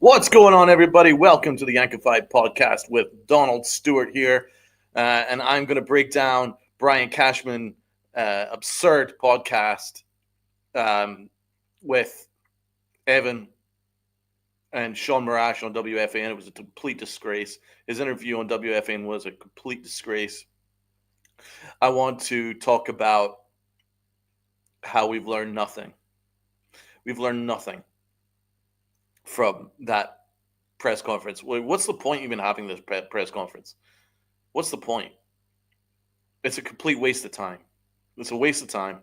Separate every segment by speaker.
Speaker 1: What's going on, everybody? Welcome to the Yankified podcast with Donald Stewart here. And I'm going to break down Brian Cashman absurd podcast with Evan and Sean Marash on WFAN. It was a complete disgrace. His interview on WFAN was a complete disgrace. I want to talk about how we've learned nothing. We've learned nothing from that press conference. What's the point even having this press conference? What's the point? It's a complete waste of time. It's a waste of time.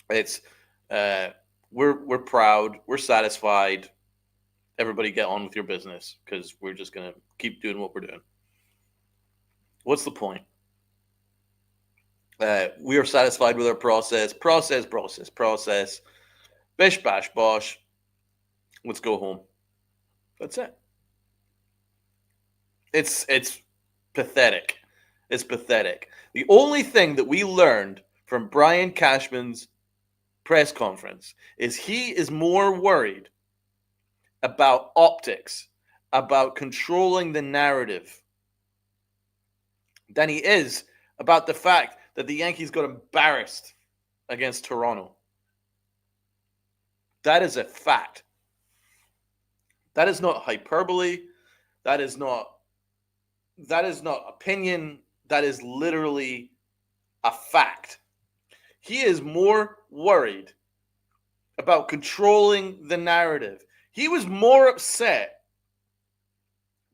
Speaker 1: It's we're proud, we're satisfied. Everybody get on with your business because we're just gonna keep doing what we're doing. What's the point? We are satisfied with our process. Bish bash bosh. Let's go home. That's it. It's pathetic. It's pathetic. The only thing that we learned from Brian Cashman's press conference is he is more worried about optics, about controlling the narrative, than he is about the fact that the Yankees got embarrassed against Toronto. That is a fact. That is not hyperbole. That is not opinion. That is literally a fact. He is more worried about controlling the narrative. He was more upset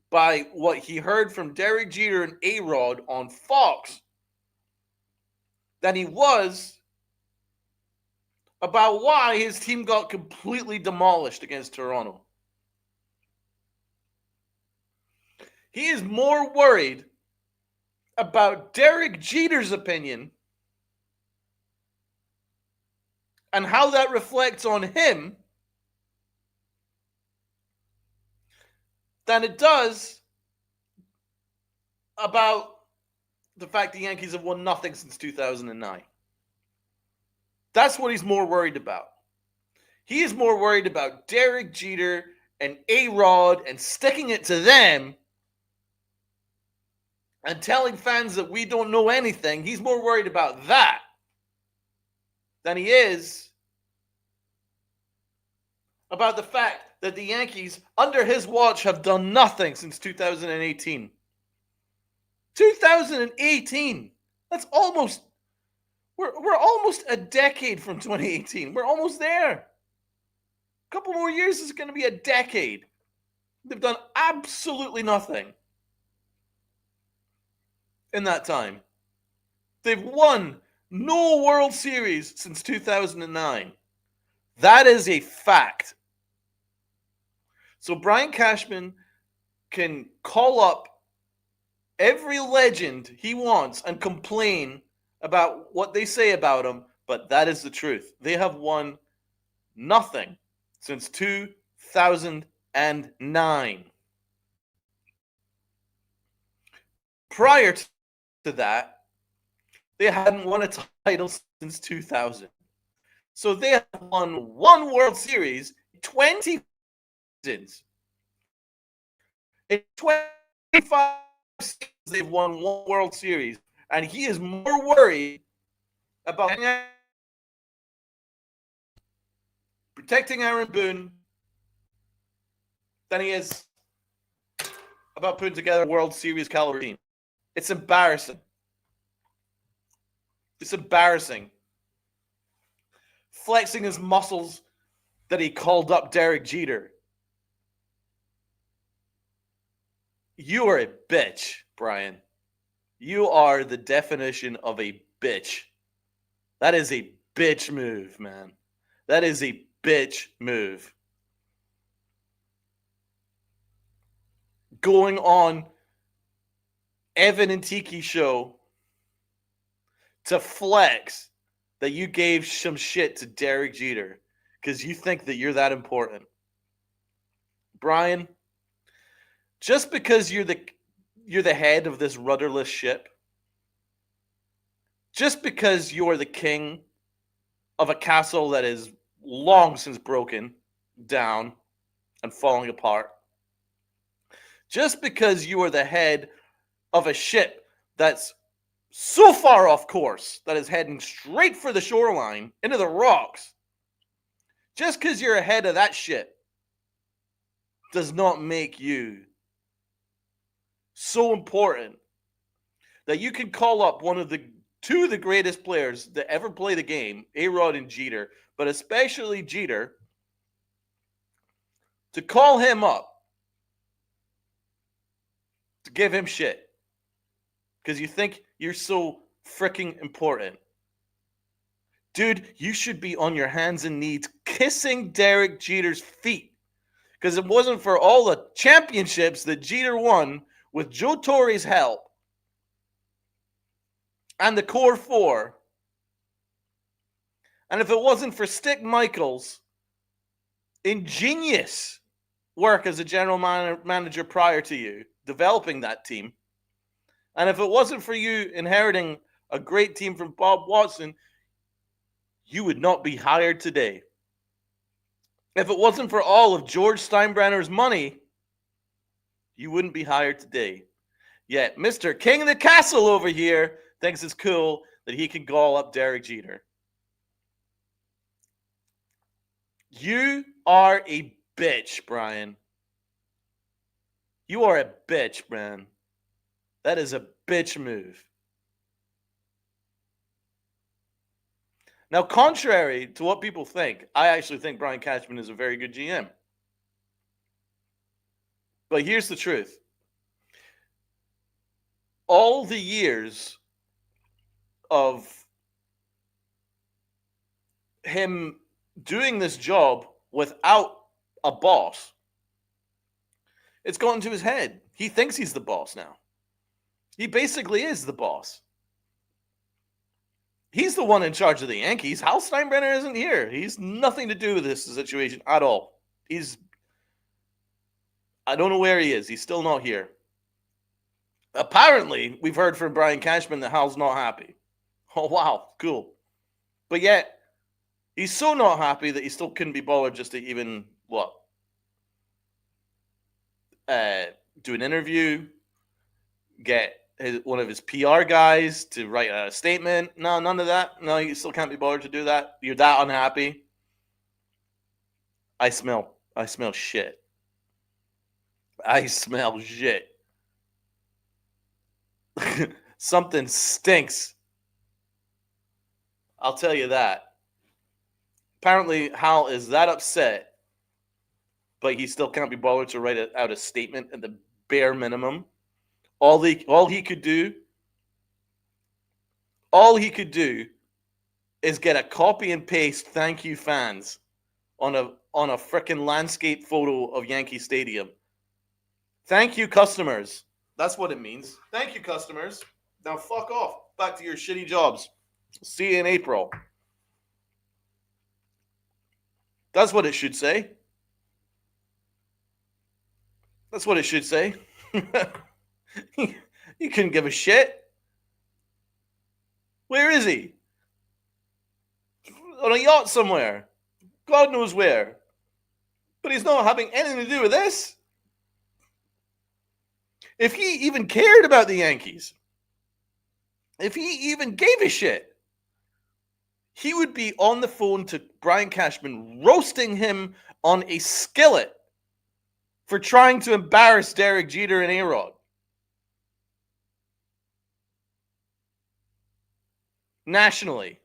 Speaker 1: by what he heard from Derek Jeter and A-Rod on Fox than he was about why his team got completely demolished against Toronto. He is more worried about Derek Jeter's opinion and how that reflects on him than it does about the fact the Yankees have won nothing since 2009. That's what he's more worried about. He is more worried about Derek Jeter and A-Rod and sticking it to them and telling fans that we don't know anything. He's more worried about that than he is about the fact that the Yankees, under his watch, have done nothing since 2018. 2018. That's almost... We're almost a decade from 2018. We're almost there. A couple more years is going to be a decade. They've done absolutely nothing in that time. They've won no World Series since 2009. That is a fact. So Brian Cashman can call up every legend he wants and complain about what they say about him, but that is the truth. They have won nothing since 2009. Prior to that, they hadn't won a title since 2000. So they have won one World Series in 20 seasons. In 25 seasons, they've won one World Series. And he is more worried about protecting Aaron Boone than he is about putting together a World Series caliber team. It's embarrassing. It's embarrassing. Flexing his muscles that he called up Derek Jeter. You are a bitch, Brian. You are the definition of a bitch. That is a bitch move, man. That is a bitch move. Going on Evan and Tiki show to flex that you gave some shit to Derek Jeter because you think that you're that important. Brian, just because you're the head of this rudderless ship, just because you're the king of a castle that is long since broken down, and falling apart. Just because you are the head of a ship that's so far off course that is heading straight for the shoreline into the rocks, just because you're ahead of that ship does not make you so important that you can call up two of the greatest players that ever play the game, A-Rod and Jeter, but especially Jeter, to call him up to give him shit because you think you're so freaking important. Dude, you should be on your hands and knees kissing Derek Jeter's feet because it wasn't for all the championships that Jeter won with Joe Torre's help and the core four, and if it wasn't for Stick Michaels' ingenious work as a general manager prior to you developing that team, and if it wasn't for you inheriting a great team from Bob Watson, you would not be hired today. If it wasn't for all of George Steinbrenner's money, you wouldn't be hired today. Yet Mr. King of the Castle over here thinks it's cool that he can call up Derek Jeter. You are a bitch, Brian. You are a bitch, man. That is a bitch move. Now, contrary to what people think, I actually think Brian Cashman is a very good GM. But here's the truth. All the years of him doing this job without a boss, it's gotten to his head. He thinks he's the boss now. He basically is the boss. He's the one in charge of the Yankees. Hal Steinbrenner isn't here. He's nothing to do with this situation at all. I don't know where he is. He's still not here. Apparently, we've heard from Brian Cashman that Hal's not happy. Oh, wow. Cool. But yet, he's so not happy that he still couldn't be bothered just to even, do an interview, get one of his PR guys to write a statement. No, none of that. No, you still can't be bothered to do that. You're that unhappy. I smell shit. I smell shit. Something stinks. I'll tell you that. Apparently, Hal is that upset, but he still can't be bothered to write out a statement at the bare minimum. All he could do is get a copy and paste thank you fans on a freaking landscape photo of Yankee Stadium. Thank you, customers. That's what it means. Thank you, customers. Now fuck off. Back to your shitty jobs. See you in April. That's what it should say. That's what it should say. You couldn't give a shit. Where is he? On a yacht somewhere. God knows where. But he's not having anything to do with this. If he even cared about the Yankees, if he even gave a shit, he would be on the phone to Brian Cashman, roasting him on a skillet for trying to embarrass Derek Jeter and A-Rod. Nationally.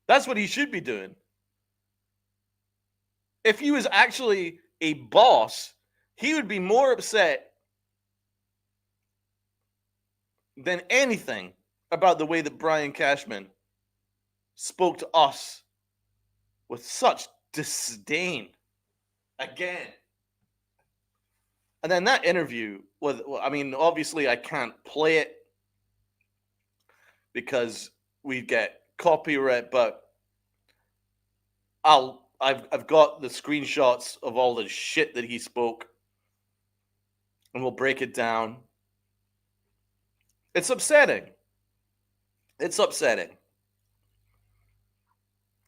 Speaker 1: That's what he should be doing. If he was actually a boss, he would be more upset than anything about the way that Brian Cashman spoke to us with such disdain. Again. And then that interview obviously I can't play it because we get copyright, but I've got the screenshots of all the shit that he spoke, and we'll break it down. It's upsetting. It's upsetting.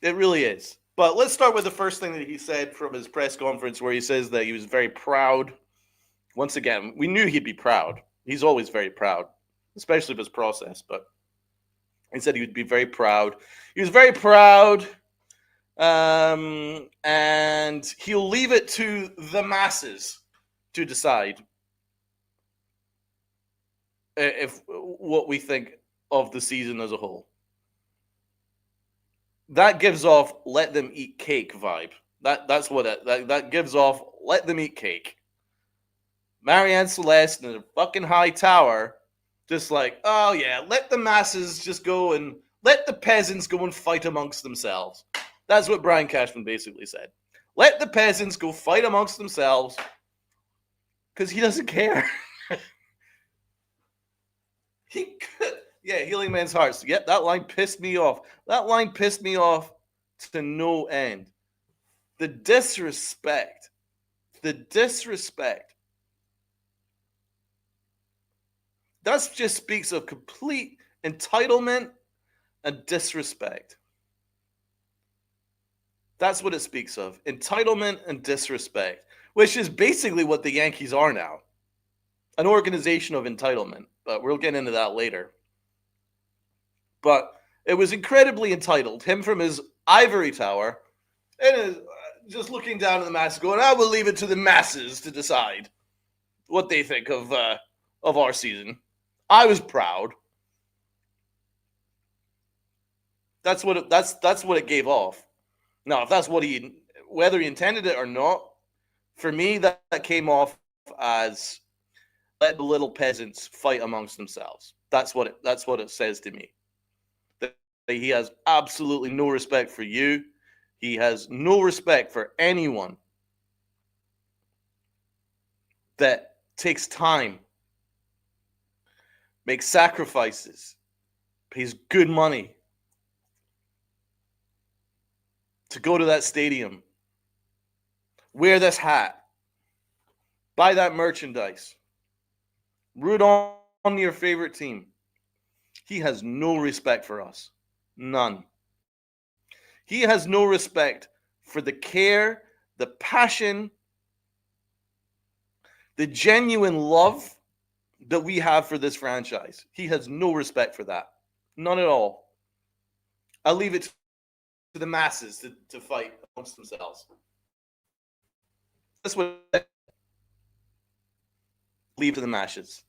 Speaker 1: It really is. But let's start with the first thing that he said from his press conference, where he says that he was very proud. Once again, we knew he'd be proud. He's always very proud, especially of his process. But he said he would be very proud. He was very proud, and he'll leave it to the masses to decide if what we think of the season as a whole. That gives off "let them eat cake" vibe. That's what that gives off. Let them eat cake. Marianne Celeste in a fucking high tower, just like, oh yeah, let the masses just go and let the peasants go and fight amongst themselves. That's what Brian Cashman basically said. Let the peasants go fight amongst themselves because he doesn't care. He could. Yeah, Healing Man's Hearts. Yep, that line pissed me off. That line pissed me off to no end. The disrespect. The disrespect. That just speaks of complete entitlement and disrespect. That's what it speaks of. Entitlement and disrespect, which is basically what the Yankees are now. An organization of entitlement. But we'll get into that later. But it was incredibly entitled. Him from his ivory tower, and just looking down at the masses, going, "I will leave it to the masses to decide what they think of our season." I was proud. That's what it gave off. Now, if that's what whether he intended it or not, for me that came off as let the little peasants fight amongst themselves. That's what it says to me. He has absolutely no respect for you. He has no respect for anyone that takes time, makes sacrifices, pays good money to go to that stadium, wear this hat, buy that merchandise, root on your favorite team. He has no respect for us. None. He has no respect for the care, the passion, the genuine love that we have for this franchise. He has no respect for that. None at all. I'll leave it to the masses to fight amongst themselves. That's what leave to the masses.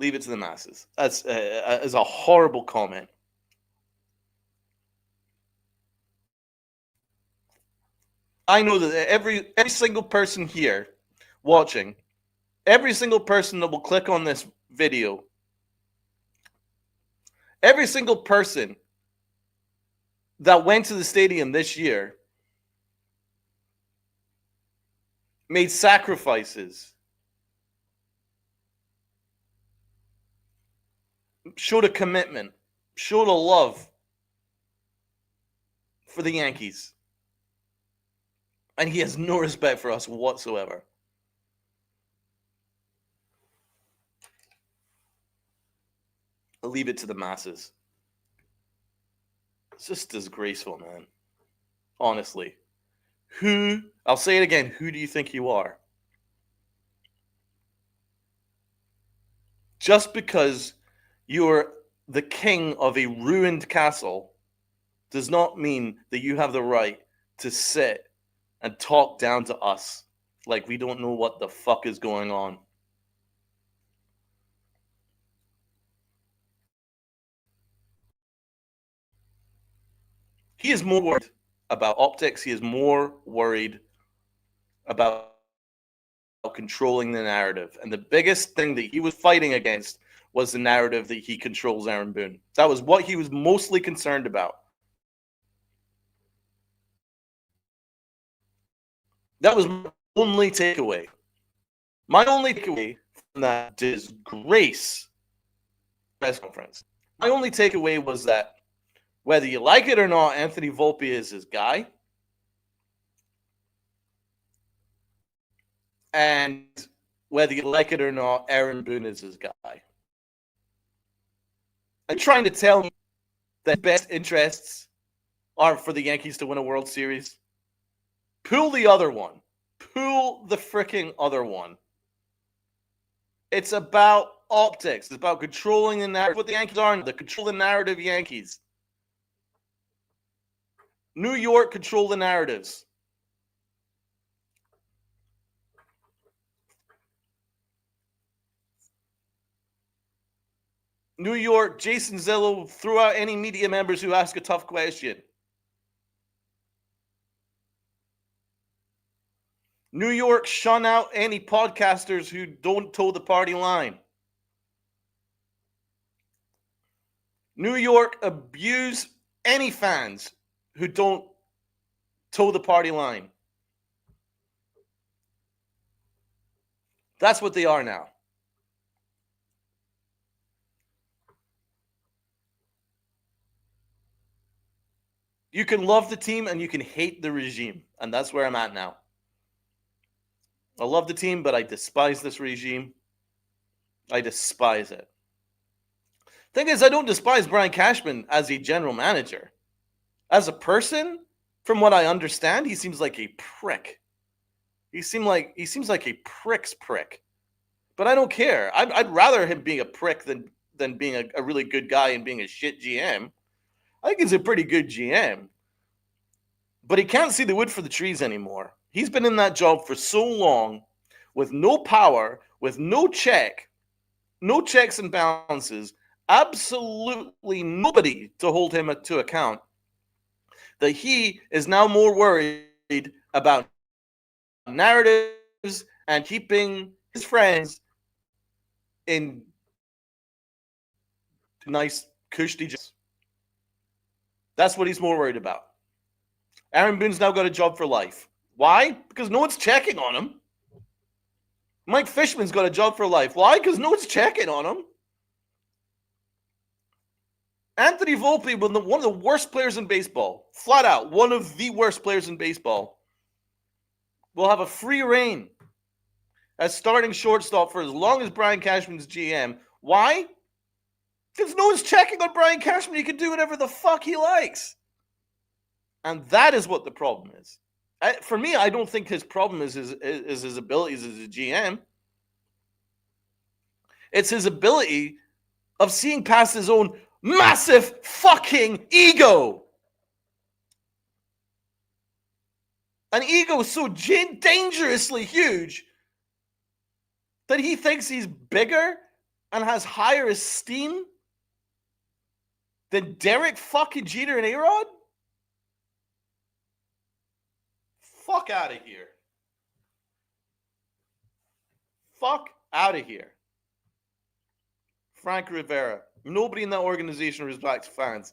Speaker 1: Leave it to the masses. That's a horrible comment. I know that every single person here watching, every single person that will click on this video, every single person that went to the stadium this year made sacrifices, showed a commitment, showed a love for the Yankees. And he has no respect for us whatsoever. I'll leave it to the masses. It's just disgraceful, man. Honestly. I'll say it again, who do you think you are? Just because you're the king of a ruined castle does not mean that you have the right to sit and talk down to us like we don't know what the fuck is going on. He is more worried about optics. He is more worried about controlling the narrative. And the biggest thing that he was fighting against was the narrative that he controls Aaron Boone. That was what he was mostly concerned about. That was my only takeaway. My only takeaway from that disgrace press conference. My only takeaway was that whether you like it or not, Anthony Volpe is his guy. And whether you like it or not, Aaron Boone is his guy. I'm trying to tell me that best interests are for the Yankees to win a World Series. Pull the other one. Pull the freaking other one. It's about optics. It's about controlling the narrative. What the Yankees are, the control the narrative Yankees. New York control the narratives. New York, Jason Zillow threw out any media members who ask a tough question. New York, shun out any podcasters who don't toe the party line. New York, abuse any fans who don't toe the party line. That's what they are now. You can love the team and you can hate the regime. And that's where I'm at now. I love the team, but I despise this regime. I despise it. Thing is, I don't despise Brian Cashman as a general manager. As a person, from what I understand, he seems like a prick. He seems like a prick's prick. But I don't care. I'd rather him being a prick than being a really good guy and being a shit GM. I think he's a pretty good GM. But he can't see the wood for the trees anymore. He's been in that job for so long with no power, with no checks and balances, absolutely nobody to hold him to account, that he is now more worried about narratives and keeping his friends in nice, cushy jobs. That's what he's more worried about. Aaron Boone's now got a job for life. Why? Because no one's checking on him. Mike Fishman's got a job for life. Why? Because no one's checking on him. Anthony Volpe, one of the worst players in baseball, flat out, one of the worst players in baseball, will have a free reign as starting shortstop for as long as Brian Cashman's GM. Why? Because no one's checking on Brian Cashman. He can do whatever the fuck he likes. And that is what the problem is. For me, I don't think his problem is his abilities as a GM. It's his ability of seeing past his own massive fucking ego. An ego so dangerously huge that he thinks he's bigger and has higher esteem than Derek fucking Jeter and A-Rod? Fuck out of here. Fuck out of here. Frank Rivera. Nobody in that organization respects fans.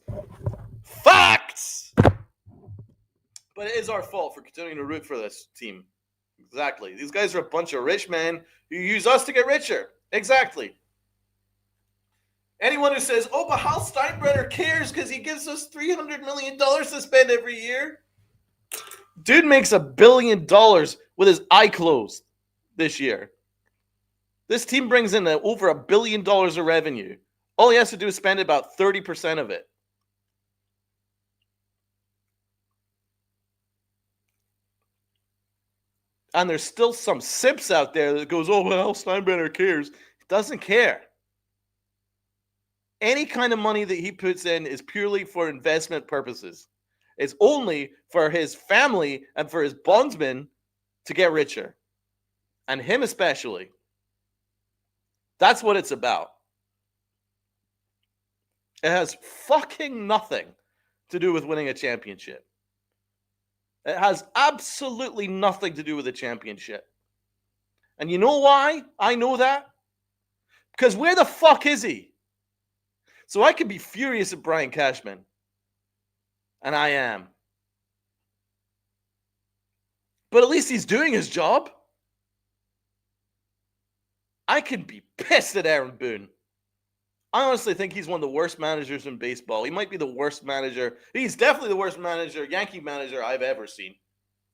Speaker 1: Facts! But it is our fault for continuing to root for this team. Exactly. These guys are a bunch of rich men who use us to get richer. Exactly. Anyone who says, oh, but Hal Steinbrenner cares because he gives us $300 million to spend every year. Dude makes $1 billion with his eye closed this year. This team brings in over $1 billion of revenue. All he has to do is spend about 30% of it. And there's still some simps out there that goes, oh, well, Steinbrenner cares. He doesn't care. Any kind of money that he puts in is purely for investment purposes. It's only for his family and for his bondsmen to get richer. And him especially. That's what it's about. It has fucking nothing to do with winning a championship. It has absolutely nothing to do with a championship. And you know why I know that? Because where the fuck is he? So I could be furious at Brian Cashman. And I am. But at least he's doing his job. I could be pissed at Aaron Boone. I honestly think he's one of the worst managers in baseball. He might be the worst manager. He's definitely the worst manager, Yankee manager I've ever seen.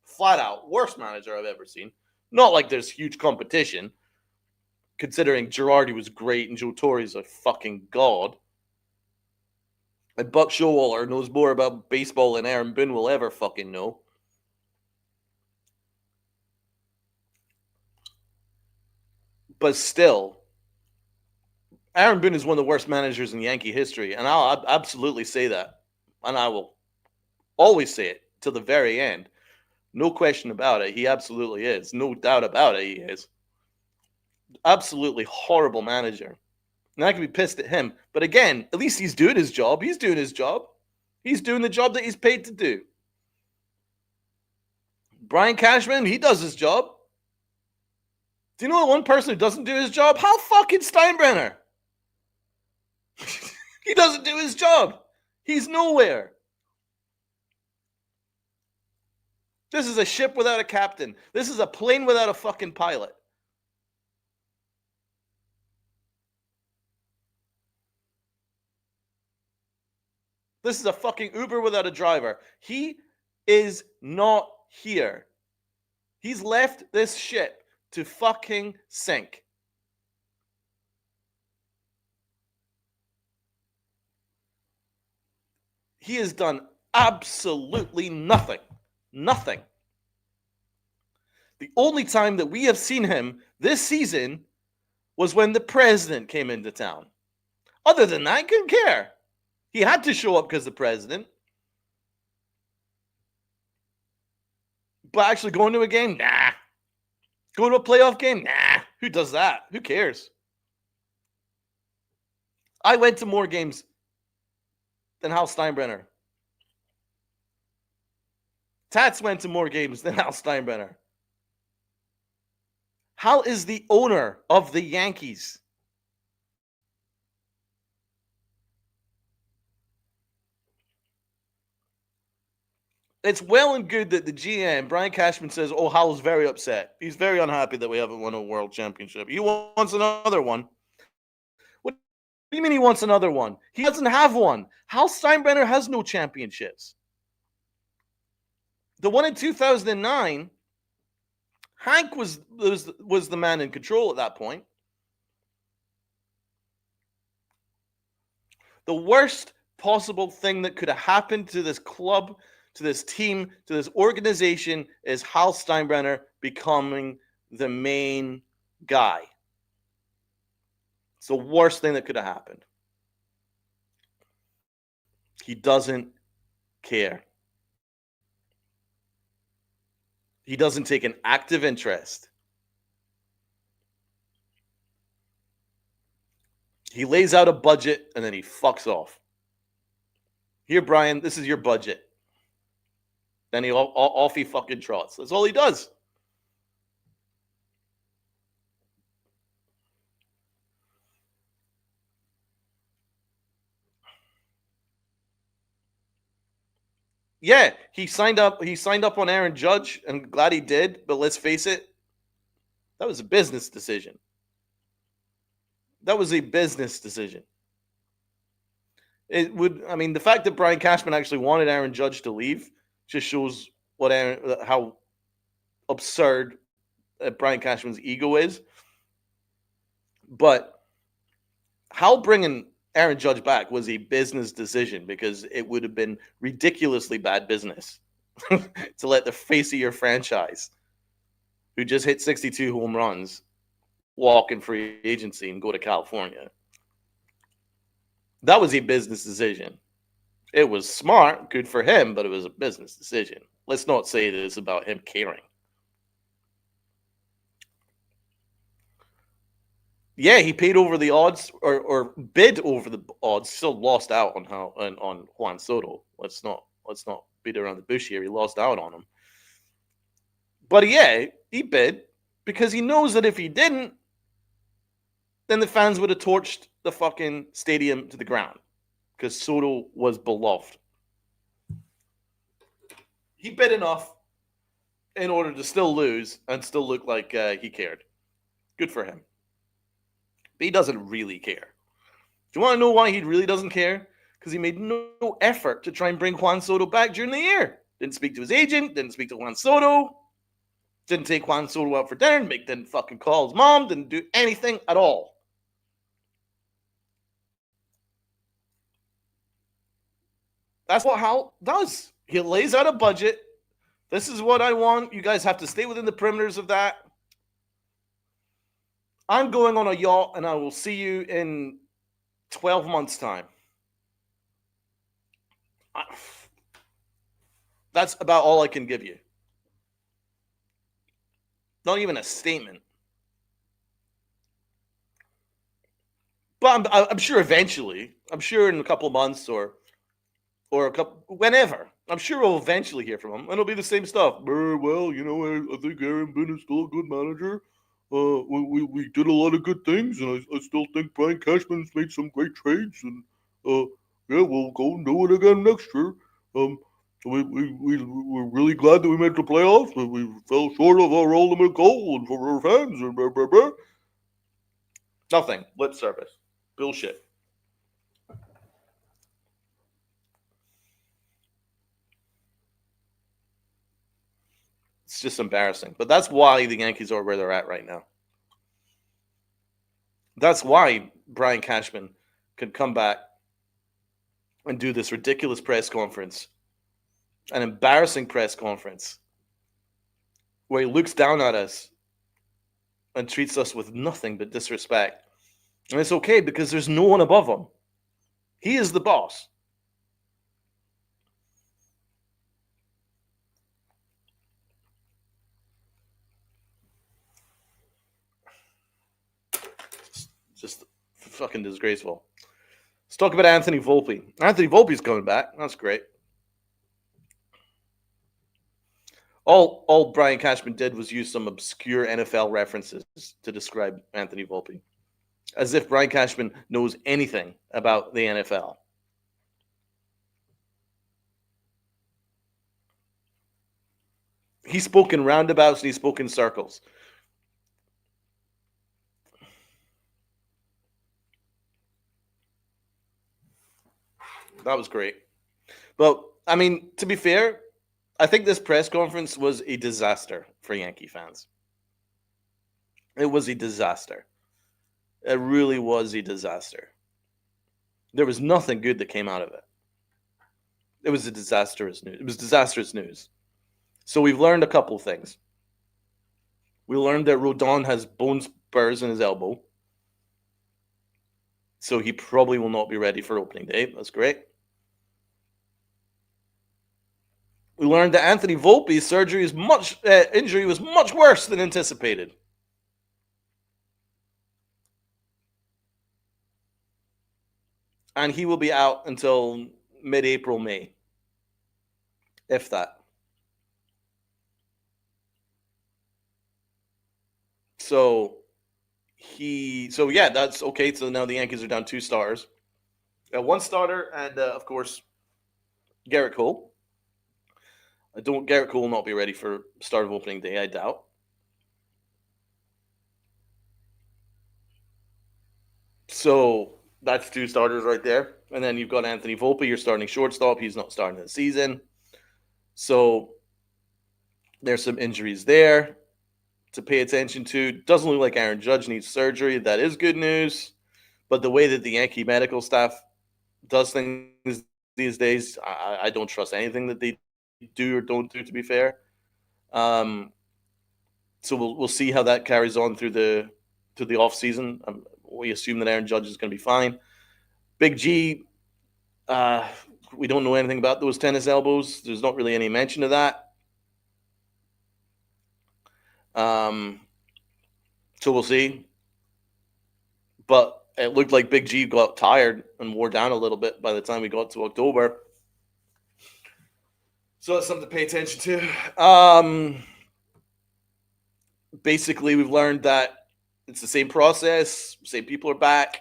Speaker 1: Flat out, worst manager I've ever seen. Not like there's huge competition, considering Girardi was great and Joe Torre's a fucking god. And Buck Showalter knows more about baseball than Aaron Boone will ever fucking know. But still, Aaron Boone is one of the worst managers in Yankee history, and I'll absolutely say that. And I will always say it till the very end. No question about it. He absolutely is. No doubt about it, he is. Absolutely horrible manager. And I can be pissed at him. But again, at least he's doing his job. He's doing his job. He's doing the job that he's paid to do. Brian Cashman, he does his job. Do you know the one person who doesn't do his job? Hal fucking Steinbrenner. He doesn't do his job. He's nowhere. This is a ship without a captain. This is a plane without a fucking pilot. This is a fucking Uber without a driver. He is not here. He's left this ship to fucking sink. He has done absolutely nothing. Nothing. The only time that we have seen him this season was when the president came into town. Other than that, I couldn't care. He had to show up because the president. But actually going to a game? Nah. Going to a playoff game? Nah. Who does that? Who cares? I went to more games than Hal Steinbrenner. Tats went to more games than Hal Steinbrenner. Hal is the owner of the Yankees. It's well and good that the GM, Brian Cashman, says, oh, Hal's very upset. He's very unhappy that we haven't won a world championship. He wants another one. What do you mean he wants another one? He doesn't have one. Hal Steinbrenner has no championships. The one in 2009, Hank was the man in control at that point. The worst possible thing that could have happened to this club, to this team, to this organization is Hal Steinbrenner becoming the main guy. It's the worst thing that could have happened. He doesn't care. He doesn't take an active interest. He lays out a budget and then he fucks off. Here, Brian, this is your budget. Then he off he fucking trots. That's all he does. Yeah, he signed up on Aaron Judge, and glad he did, but let's face it, that was a business decision. That was a business decision. The fact that Brian Cashman actually wanted Aaron Judge to leave just shows how absurd Brian Cashman's ego is. But how bringing Aaron Judge back was a business decision because it would have been ridiculously bad business to let the face of your franchise, who just hit 62 home runs, walk in free agency and go to California. That was a business decision. It was smart, good for him, but it was a business decision. Let's not say that it's about him caring. Yeah, he paid over the odds or bid over the odds. Still lost out on Juan Soto. Let's not beat around the bush here. He lost out on him. But yeah, he bid because he knows that if he didn't, then the fans would have torched the fucking stadium to the ground because Soto was beloved. He bid enough in order to still lose and still look like he cared. Good for him. But he doesn't really care. Do you want to know why he really doesn't care? Because he made no effort to try and bring Juan Soto back during the year. Didn't speak to his agent, didn't speak to Juan Soto, didn't take Juan Soto out for dinner, didn't fucking call his mom, didn't do anything at all. That's what Hal does. He lays out a budget. This is what I want. You guys have to stay within the perimeters of that. I'm going on a yacht, and I will see you in 12 months' time. That's about all I can give you. Not even a statement. But I'm sure eventually, I'm sure in a couple of months or a couple, whenever, I'm sure we'll eventually hear from him, and it'll be the same stuff. Well, I think Aaron Boone is still a good manager. We did a lot of good things, and I still think Brian Cashman's made some great trades, and yeah, we'll go and do it again next year. Um, we're really glad that we made the playoffs, but we fell short of our ultimate goal and for our fans. And blah, blah, blah. Nothing. Lip service. Bullshit. It's just embarrassing. But that's why the Yankees are where they're at right now. That's why Brian Cashman could come back and do this ridiculous press conference, an embarrassing press conference, where he looks down at us and treats us with nothing but disrespect. And it's okay because there's no one above him. He is the boss. Just fucking disgraceful. Let's talk about Anthony Volpe. Anthony Volpe's coming back. That's great. All Brian Cashman did was use some obscure NFL references to describe Anthony Volpe, as if Brian Cashman knows anything about the NFL. He spoke in roundabouts and he spoke in circles. That was great. But, I mean, to be fair, I think this press conference was a disaster for Yankee fans. It was a disaster. It really was a disaster. There was nothing good that came out of it. It was a disastrous news. It was disastrous news. So we've learned a couple things. We learned that Rodon has bone spurs in his elbow. So he probably will not be ready for opening day. That's great. We learned that Anthony Volpe's injury was much worse than anticipated. And he will be out until mid-April, May, if that. So yeah, that's okay. So now the Yankees are down 2 stars, 1 starter, and of course Garrett Cole. Garrett Cole will not be ready for start of opening day, I doubt. So that's 2 starters right there. And then you've got Anthony Volpe, your starting shortstop. He's not starting the season. So there's some injuries there to pay attention to. Doesn't look like Aaron Judge needs surgery. That is good news. But the way that the Yankee medical staff does things these days, I don't trust anything that they do or don't do, to be fair. So we'll see how that carries on through the off season. We assume that Aaron Judge is going to be fine. Big G, we don't know anything about those tennis elbows. There's not really any mention of that. So we'll see. But it looked like Big G got tired and wore down a little bit by the time we got to October. So that's something to pay attention to. Basically, we've learned that it's the same process. Same people are back.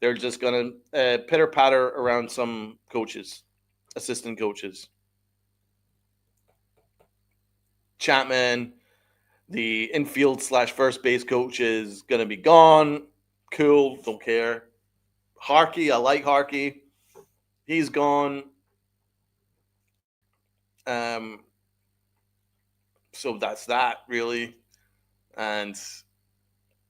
Speaker 1: They're just going to pitter-patter around some coaches, assistant coaches. Chapman, the infield / first base coach, is going to be gone. Cool, don't care. Harkey, I like Harkey. He's gone. So that's that, really. And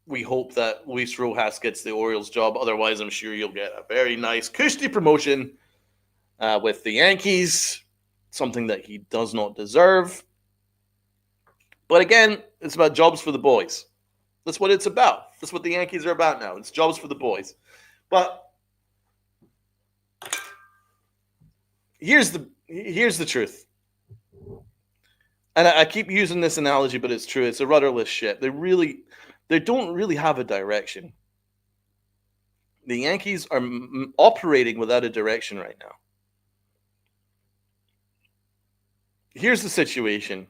Speaker 1: we hope that Luis Rojas gets the Orioles job. Otherwise, I'm sure you'll get a very nice, cushy promotion with the Yankees, something that he does not deserve. But again, it's about jobs for the boys. That's what it's about. That's what the Yankees are about now. It's jobs for the boys. But here's the truth. And I keep using this analogy, but it's true. It's a rudderless ship. They don't really have a direction. The Yankees are operating without a direction right now. Here's the situation.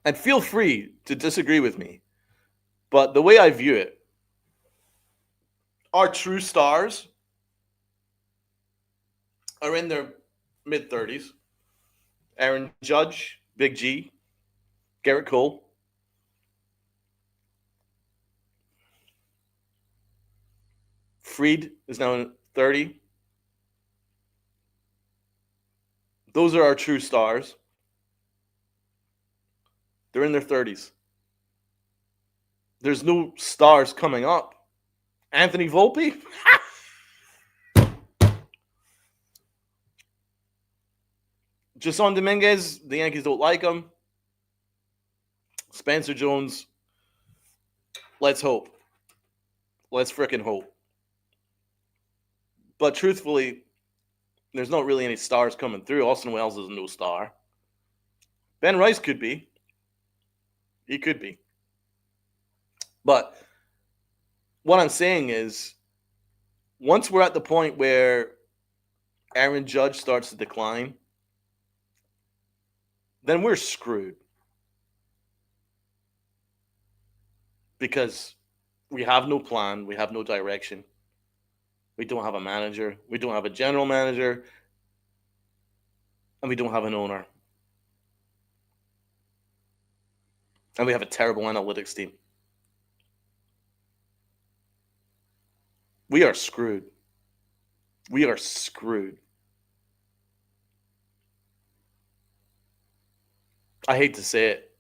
Speaker 1: And feel free to disagree with me. But the way I view it, our true stars are in their mid-30s. Aaron Judge, Big G, Garrett Cole. Fried is now 30. Those are our true stars. They're in their 30s. There's no stars coming up. Anthony Volpe? Jason Dominguez, the Yankees don't like him. Spencer Jones, let's hope. Let's frickin' hope. But truthfully, there's not really any stars coming through. Austin Wells is no star. Ben Rice could be. He could be. But what I'm saying is, once we're at the point where Aaron Judge starts to decline, then we're screwed. Because we have no plan, we have no direction. We don't have a manager, we don't have a general manager, and we don't have an owner. And we have a terrible analytics team. We are screwed. We are screwed. I hate to say it.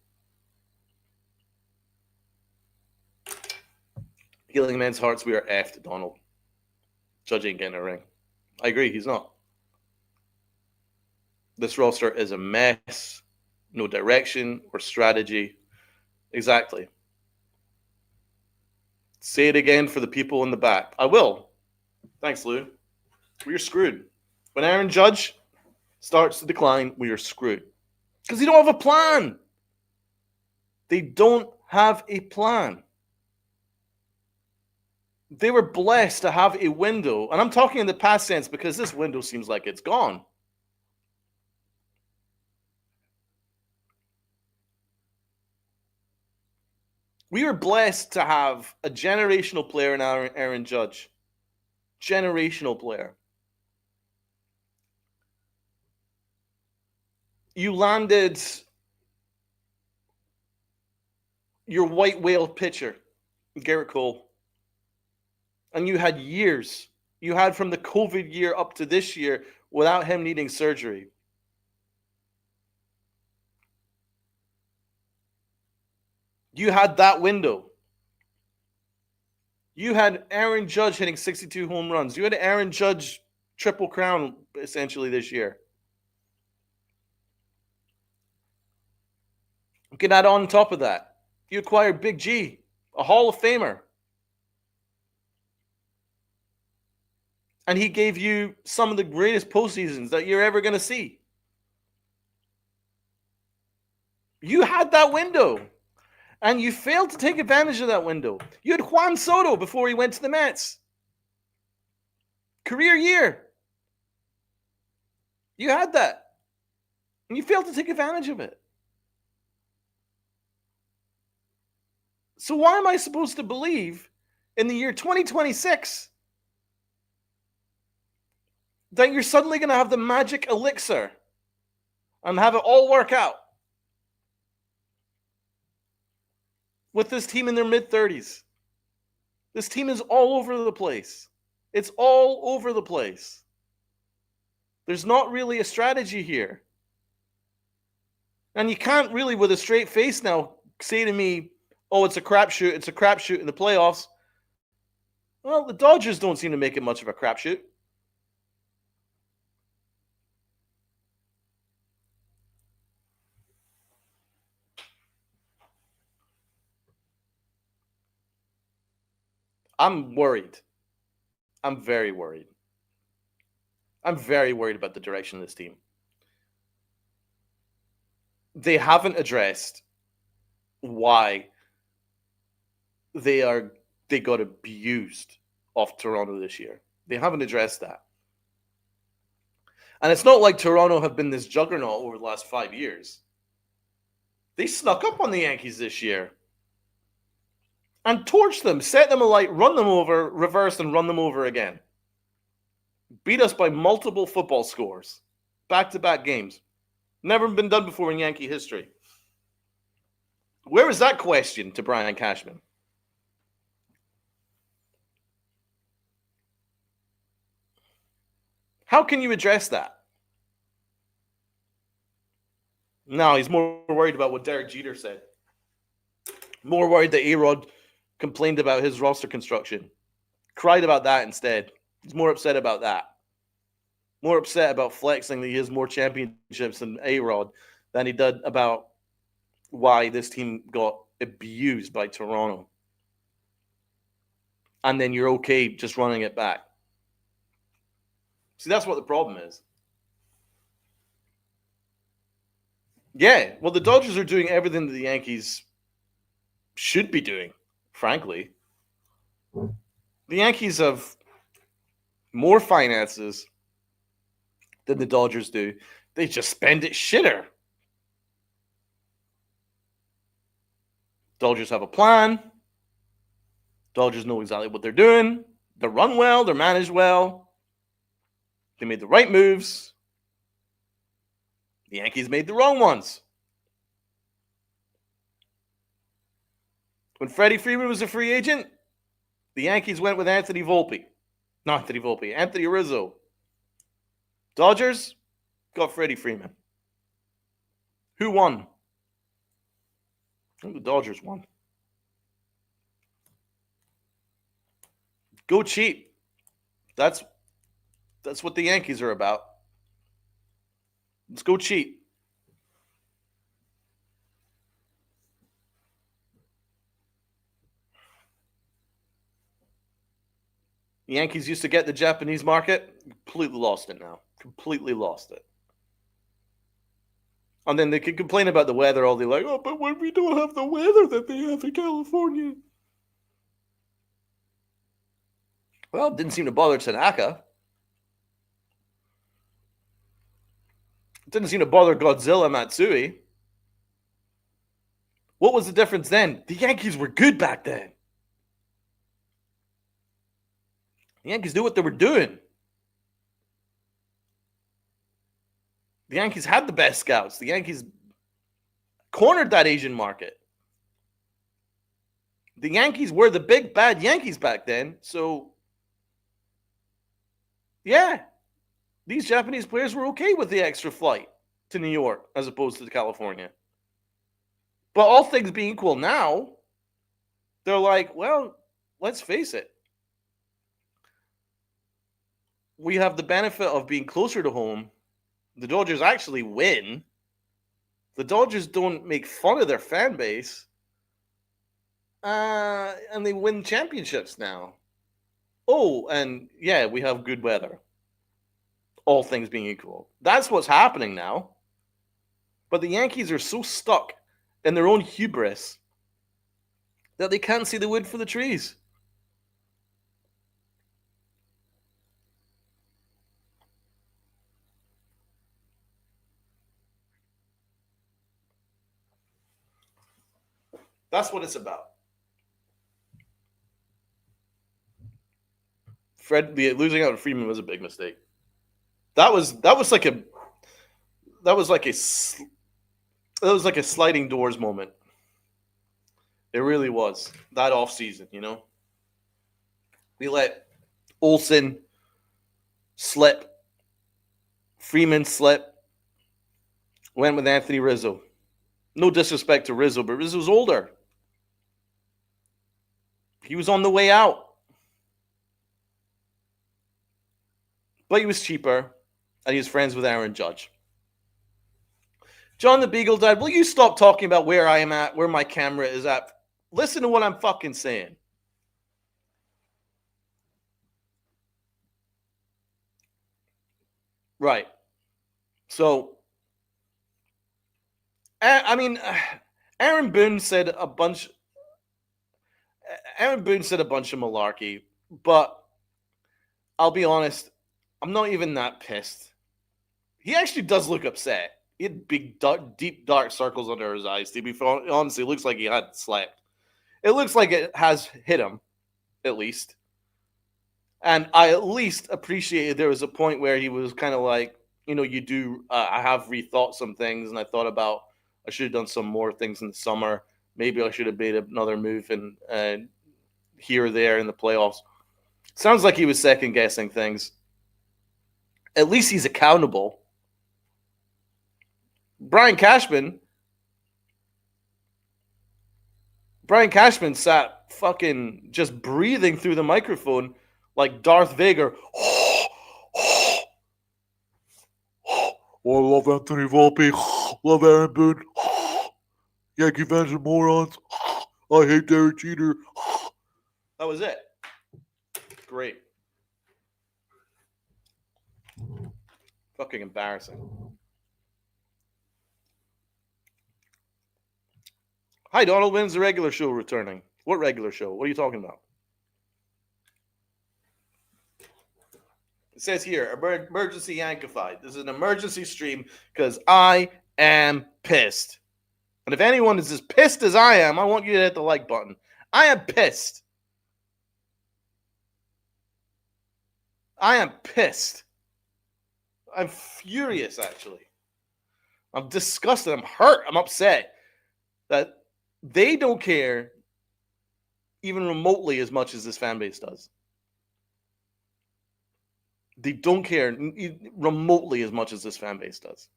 Speaker 1: Healing men's hearts, we are effed, Donald. Judge ain't getting a ring. I agree, he's not. This roster is a mess. No direction or strategy. Exactly. Say it again for the people in the back. I will. Thanks, Lou. We are screwed. When Aaron Judge starts to decline, we are screwed. Because they don't have a plan. They don't have a plan. They were blessed to have a window, and I'm talking in the past tense because this window seems like it's gone. We were blessed to have a generational player in Aaron Judge. Generational player. You landed your white whale pitcher, Garrett Cole. And you had years. You had from the COVID year up to this year without him needing surgery. You had that window. You had Aaron Judge hitting 62 home runs. You had Aaron Judge triple crown essentially this year. You can add on top of that. You acquired Big G, a Hall of Famer. And he gave you some of the greatest postseasons that you're ever going to see. You had that window. And you failed to take advantage of that window. You had Juan Soto before he went to the Mets. Career year. You had that. And you failed to take advantage of it. So why am I supposed to believe in the year 2026 that you're suddenly going to have the magic elixir and have it all work out with this team in their mid-30s? This team is all over the place. It's all over the place. There's not really a strategy here. And you can't really, with a straight face now, say to me, oh, it's a crapshoot. It's a crapshoot in the playoffs. Well, the Dodgers don't seem to make it much of a crapshoot. I'm worried. I'm very worried. I'm very worried about the direction of this team. They haven't addressed why they got abused off Toronto this year. They haven't addressed that. And it's not like Toronto have been this juggernaut over the last 5 years. They snuck up on the Yankees this year and torched them, set them alight, run them over, reverse, and run them over again. Beat us by multiple football scores, back-to-back games. Never been done before in Yankee history. Where is that question to Brian Cashman? How can you address that? No, he's more worried about what Derek Jeter said. More worried that A-Rod complained about his roster construction. Cried about that instead. He's more upset about that. More upset about flexing that he has more championships than A-Rod than he did about why this team got abused by Toronto. And then you're okay just running it back. See, that's what the problem is. Yeah, well, the Dodgers are doing everything that the Yankees should be doing, frankly. The Yankees have more finances than the Dodgers do. They just spend it shitter. Dodgers have a plan. Dodgers know exactly what they're doing. They're run well. They're managed well. They made the right moves. The Yankees made the wrong ones. When Freddie Freeman was a free agent, the Yankees went with Anthony Volpe. Not Anthony Volpe, Anthony Rizzo. Dodgers got Freddie Freeman. Who won? I think the Dodgers won. Go cheap. That's what the Yankees are about. Let's go cheap. The Yankees used to get the Japanese market. Completely lost it now. Completely lost it. And then they can complain about the weather all day, like, oh, but when we don't have the weather that they have in California. Well, it didn't seem to bother Tanaka. It didn't seem to bother Godzilla Matsui. What was the difference then? The Yankees were good back then. The Yankees knew what they were doing. The Yankees had the best scouts. The Yankees cornered that Asian market. The Yankees were the big bad Yankees back then. So, yeah, these Japanese players were okay with the extra flight to New York as opposed to California. But all things being equal now, they're like, well, let's face it. We have the benefit of being closer to home. The Dodgers actually win. The Dodgers don't make fun of their fan base. And they win championships now. Oh, and yeah, we have good weather. All things being equal. That's what's happening now. But the Yankees are so stuck in their own hubris that they can't see the wood for the trees. That's what it's about. Losing out to Freeman was a big mistake. That was like a sliding doors moment. It really was that offseason, you know. We let Olsen slip, Freeman slip, went with Anthony Rizzo. No disrespect to Rizzo, but Rizzo's older. He was on the way out. But he was cheaper, and he was friends with Aaron Judge. John the Beagle died. Will you stop talking about where I am at, where my camera is at? Listen to what I'm fucking saying. Right. So, I mean, Aaron Boone said a bunch. Aaron Boone said a bunch of malarkey, but I'll be honest, I'm not even that pissed. He actually does look upset. He had big, dark, deep, dark circles under his eyes. To be honest, it looks like he had slept. It looks like it has hit him, at least. And I at least appreciated there was a point where he was kind of like, you do. I have rethought some things, and I thought about I should have done some more things in the summer. Maybe I should have made another move and here or there in the playoffs. Sounds like he was second guessing things. At least he's accountable. Brian Cashman. Brian Cashman sat fucking just breathing through the microphone like Darth Vader. Oh, I love Anthony Volpe. Love Aaron Boone. Yankee fans are morons. I hate Derek Jeter. That was it. Great. Fucking embarrassing. Hi, Donald. When's the regular show returning? What regular show? What are you talking about? It says here, emergency Yankified. This is an emergency stream because I am pissed. And if anyone is as pissed as I am, I want you to hit the like button. I am pissed. I am pissed. I'm furious, actually. I'm disgusted. I'm hurt. I'm upset that they don't care even remotely as much as this fan base does. They don't care remotely as much as this fan base does.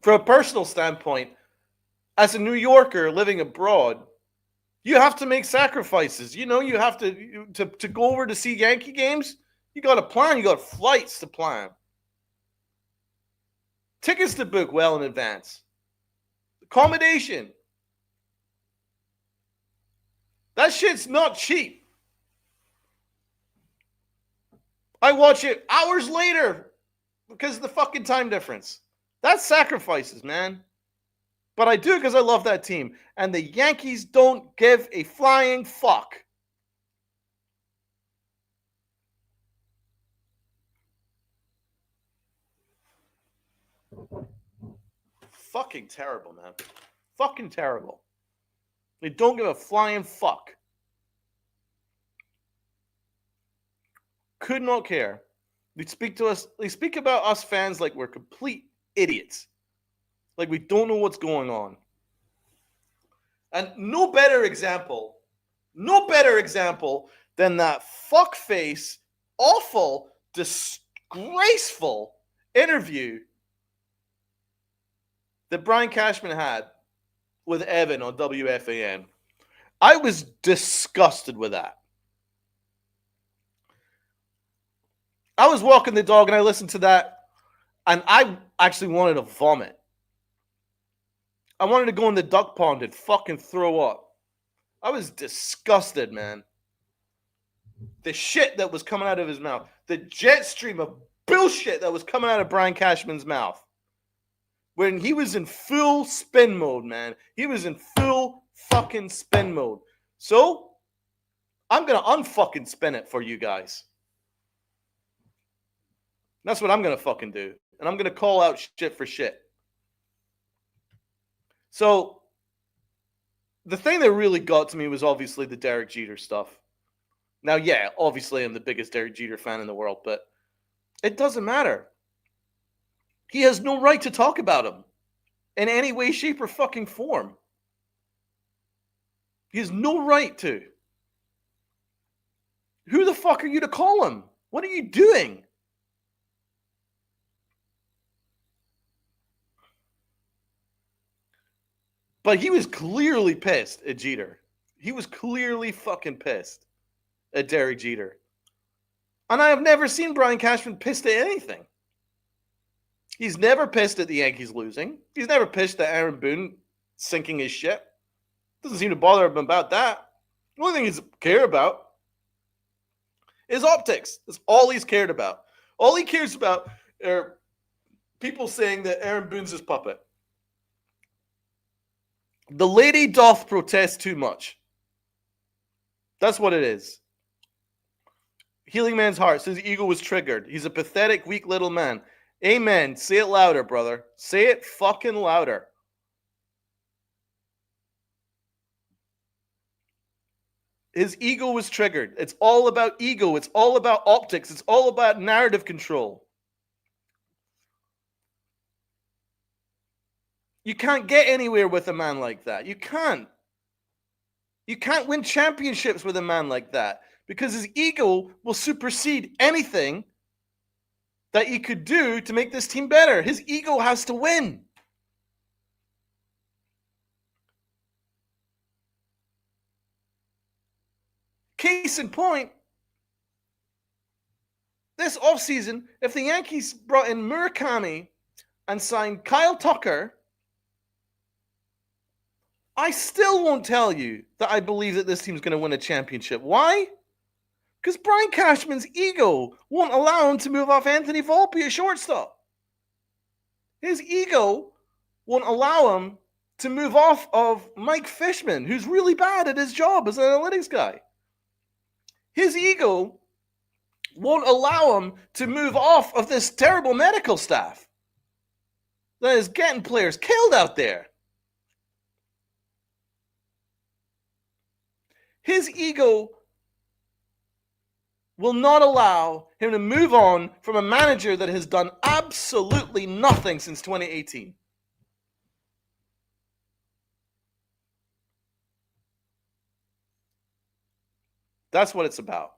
Speaker 1: From a personal standpoint, as a New Yorker living abroad, you have to make sacrifices. You have to go over to see Yankee games. You got to plan. You got flights to plan. Tickets to book well in advance. Accommodation. That shit's not cheap. I watch it hours later because of the fucking time difference. That's sacrifices, man. But I do because I love that team. And the Yankees don't give a flying fuck. Fucking terrible, man. Fucking terrible. They don't give a flying fuck. Could not care. They speak to us. They speak about us fans like we're complete idiots. Like we don't know what's going on. And no better example than that fuckface, awful, disgraceful interview that Brian Cashman had with Evan on WFAN. I was disgusted with that. I was walking the dog and I listened to that, and I actually wanted to vomit. I wanted to go in the duck pond and fucking throw up. I was disgusted, man. The shit that was coming out of his mouth. The jet stream of bullshit that was coming out of Brian Cashman's mouth. When he was in full spin mode, man. He was in full fucking spin mode. So, I'm going to unfucking spin it for you guys. That's what I'm going to fucking do. And I'm going to call out shit for shit. So, the thing that really got to me was obviously the Derek Jeter stuff. Now, yeah, obviously I'm the biggest Derek Jeter fan in the world, but it doesn't matter. He has no right to talk about him in any way, shape, or fucking form. He has no right to. Who the fuck are you to call him? What are you doing? But he was clearly pissed at Jeter. He was clearly fucking pissed at Derek Jeter. And I have never seen Brian Cashman pissed at anything. He's never pissed at the Yankees losing. He's never pissed at Aaron Boone sinking his ship. Doesn't seem to bother him about that. The only thing he's care about His optics. That's all he's cared about. All he cares about are people saying that Aaron Boone's his puppet. The lady doth protest too much. That's what it is. Healing Man's Heart says ego was triggered. He's a pathetic, weak little man. Amen. Say it louder, brother. Say it fucking louder. His ego was triggered. It's all about ego. It's all about optics. It's all about narrative control. You can't get anywhere with a man like that. You can't. You can't win championships with a man like that because his ego will supersede anything that he could do to make this team better. His ego has to win. Case in point, this offseason, if the Yankees brought in Murakami and signed Kyle Tucker, I still won't tell you that I believe that this team's going to win a championship. Why? Because Brian Cashman's ego won't allow him to move off Anthony Volpe at shortstop. His ego won't allow him to move off of Mike Fishman, who's really bad at his job as an analytics guy. His ego won't allow him to move off of this terrible medical staff that is getting players killed out there. His ego will not allow him to move on from a manager that has done absolutely nothing since 2018. That's what it's about.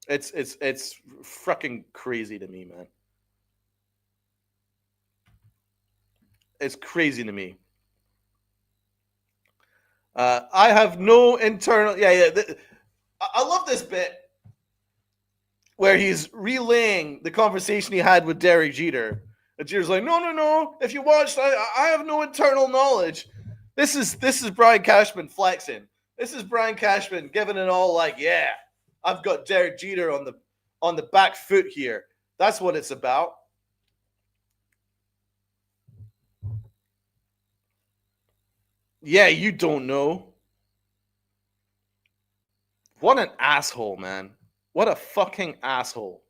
Speaker 1: It's fucking crazy to me, man. It's crazy to me. I have no internal. I love this bit where he's relaying the conversation he had with Derek Jeter. And Jeter's like, no. If you watched, I have no internal knowledge. This is Brian Cashman flexing. This is Brian Cashman giving it all like, yeah, I've got Derek Jeter on the back foot here. That's what it's about. Yeah, you don't know. What an asshole, man. What a fucking asshole.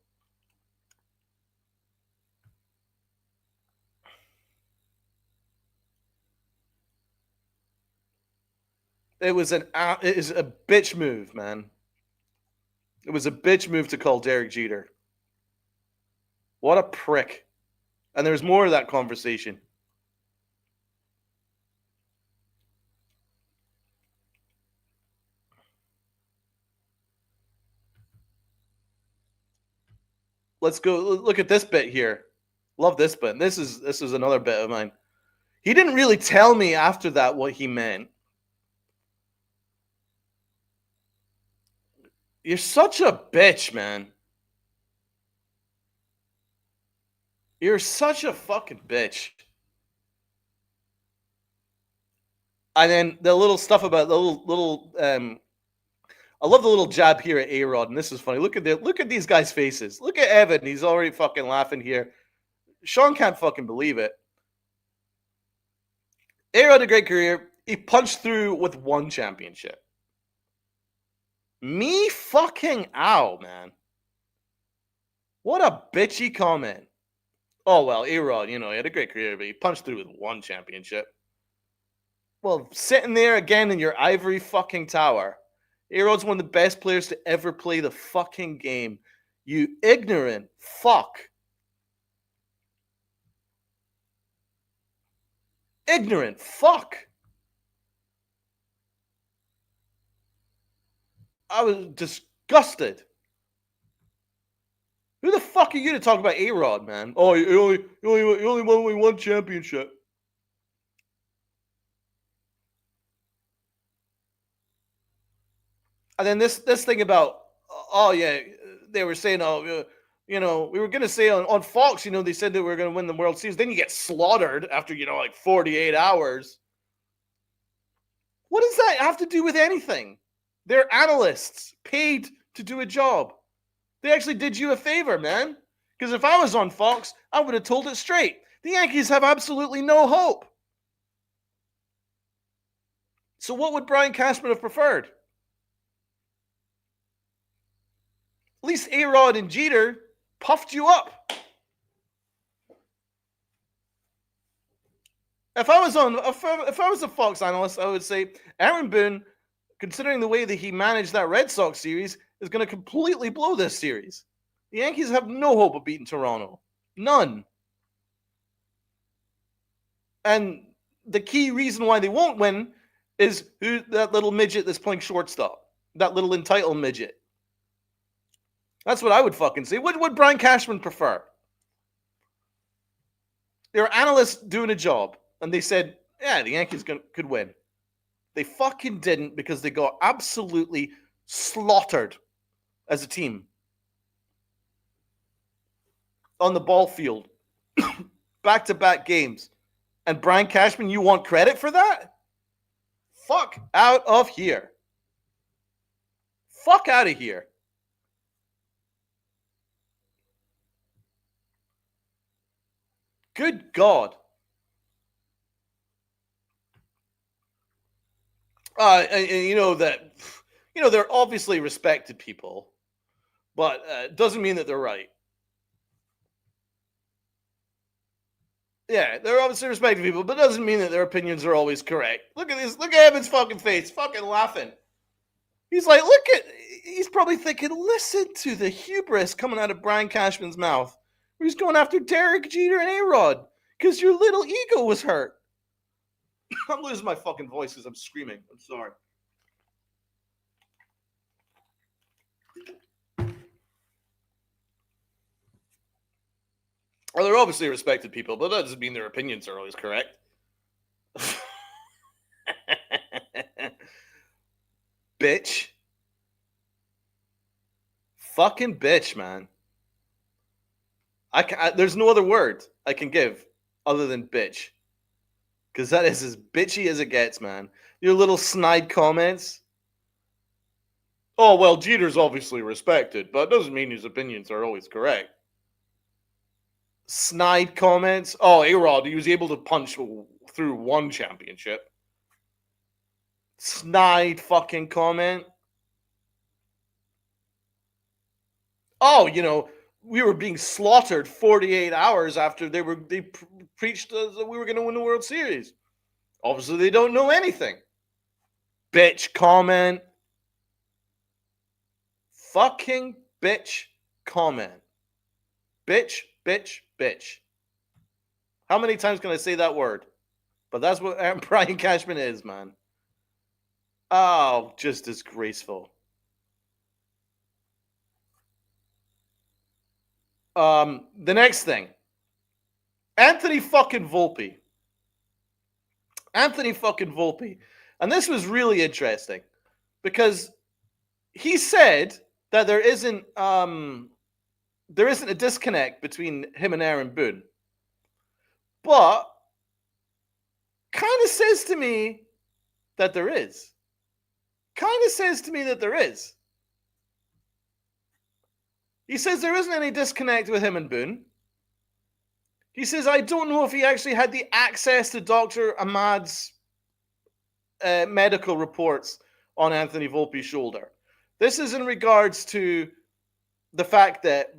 Speaker 1: It is a bitch move, man. It was a bitch move to call Derek Jeter. What a prick. And there's more of that conversation. Let's go look at this bit here. Love this bit. This is another bit of mine. He didn't really tell me after that what he meant. You're such a bitch, man. You're such a fucking bitch. And then the little stuff about the little I love the little jab here at A-Rod, and this is funny. Look at these guys' faces. Look at Evan. He's already fucking laughing here. Sean can't fucking believe it. A-Rod had a great career. He punched through with one championship. Me fucking ow, man. What a bitchy comment. Oh, well, A-Rod, he had a great career, but he punched through with one championship. Well, sitting there again in your ivory fucking tower. A-Rod's one of the best players to ever play the fucking game. You ignorant fuck. Ignorant fuck. I was disgusted. Who the fuck are you to talk about A-Rod, man? Oh, you only won one championship. And then this thing about, oh yeah, they were saying, we were going to say on Fox, they said that we were going to win the World Series. Then you get slaughtered after, like 48 hours. What does that have to do with anything? They're analysts paid to do a job. They actually did you a favor, man. Because if I was on Fox, I would have told it straight. The Yankees have absolutely no hope. So what would Brian Cashman have preferred? At least A-Rod and Jeter puffed you up. If I was a Fox analyst, I would say Aaron Boone, considering the way that he managed that Red Sox series, is going to completely blow this series. The Yankees have no hope of beating Toronto. None. And the key reason why they won't win is who that little midget that's playing shortstop. That little entitled midget. That's what I would fucking say. What would Brian Cashman prefer? There were analysts doing a job, and they said, yeah, the Yankees could win. They fucking didn't because they got absolutely slaughtered as a team on the ball field. Back-to-back games. And Brian Cashman, you want credit for that? Fuck out of here. Fuck out of here. Good God. And you know that, they're obviously respected people, but it doesn't mean that they're right. Yeah, they're obviously respected people, but it doesn't mean that their opinions are always correct. Look at this. Look at Evan's fucking face. Fucking laughing. He's like, he's probably thinking, listen to the hubris coming out of Brian Cashman's mouth. He's going after Derek Jeter and A-Rod because your little ego was hurt. I'm losing my fucking voice because I'm screaming. I'm sorry. Well, they're obviously respected people, but that doesn't mean their opinions are always correct. Bitch. Fucking bitch, man. There's no other word I can give other than bitch. Because that is as bitchy as it gets, man. Your little snide comments. Oh, well, Jeter's obviously respected, but it doesn't mean his opinions are always correct. Snide comments. Oh, A-Rod, he was able to punch through one championship. Snide fucking comment. Oh, we were being slaughtered 48 hours after they preached that we were going to win the World Series. Obviously, they don't know anything. Bitch comment. Fucking bitch comment. Bitch, bitch, bitch. How many times can I say that word? But that's what Brian Cashman is, man. Oh, just disgraceful. The next thing. Anthony fucking Volpe. Anthony fucking Volpe. And this was really interesting because he said that there isn't a disconnect between him and Aaron Boone. But kind of says to me that there is. He says there isn't any disconnect with him and Boone. He says, I don't know if he actually had the access to Dr. Ahmad's medical reports on Anthony Volpe's shoulder. This is in regards to the fact that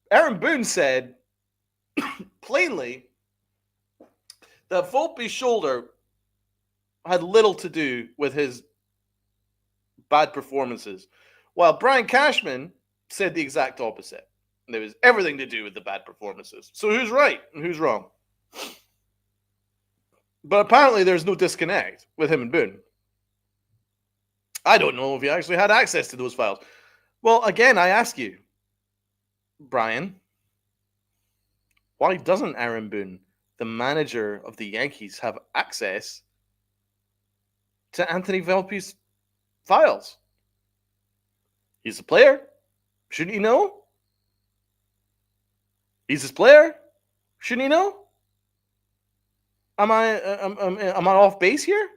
Speaker 1: Aaron Boone said plainly that Volpe's shoulder had little to do with his bad performances, while Brian Cashman said the exact opposite. And it was everything to do with the bad performances. So who's right and who's wrong? But apparently there's no disconnect with him and Boone. I don't know if he actually had access to those files. Well, again, I ask you, Brian, why doesn't Aaron Boone, the manager of the Yankees, have access to Anthony Volpe's files? He's a player. Shouldn't he know? He's his player. Shouldn't he know? Am I off base here?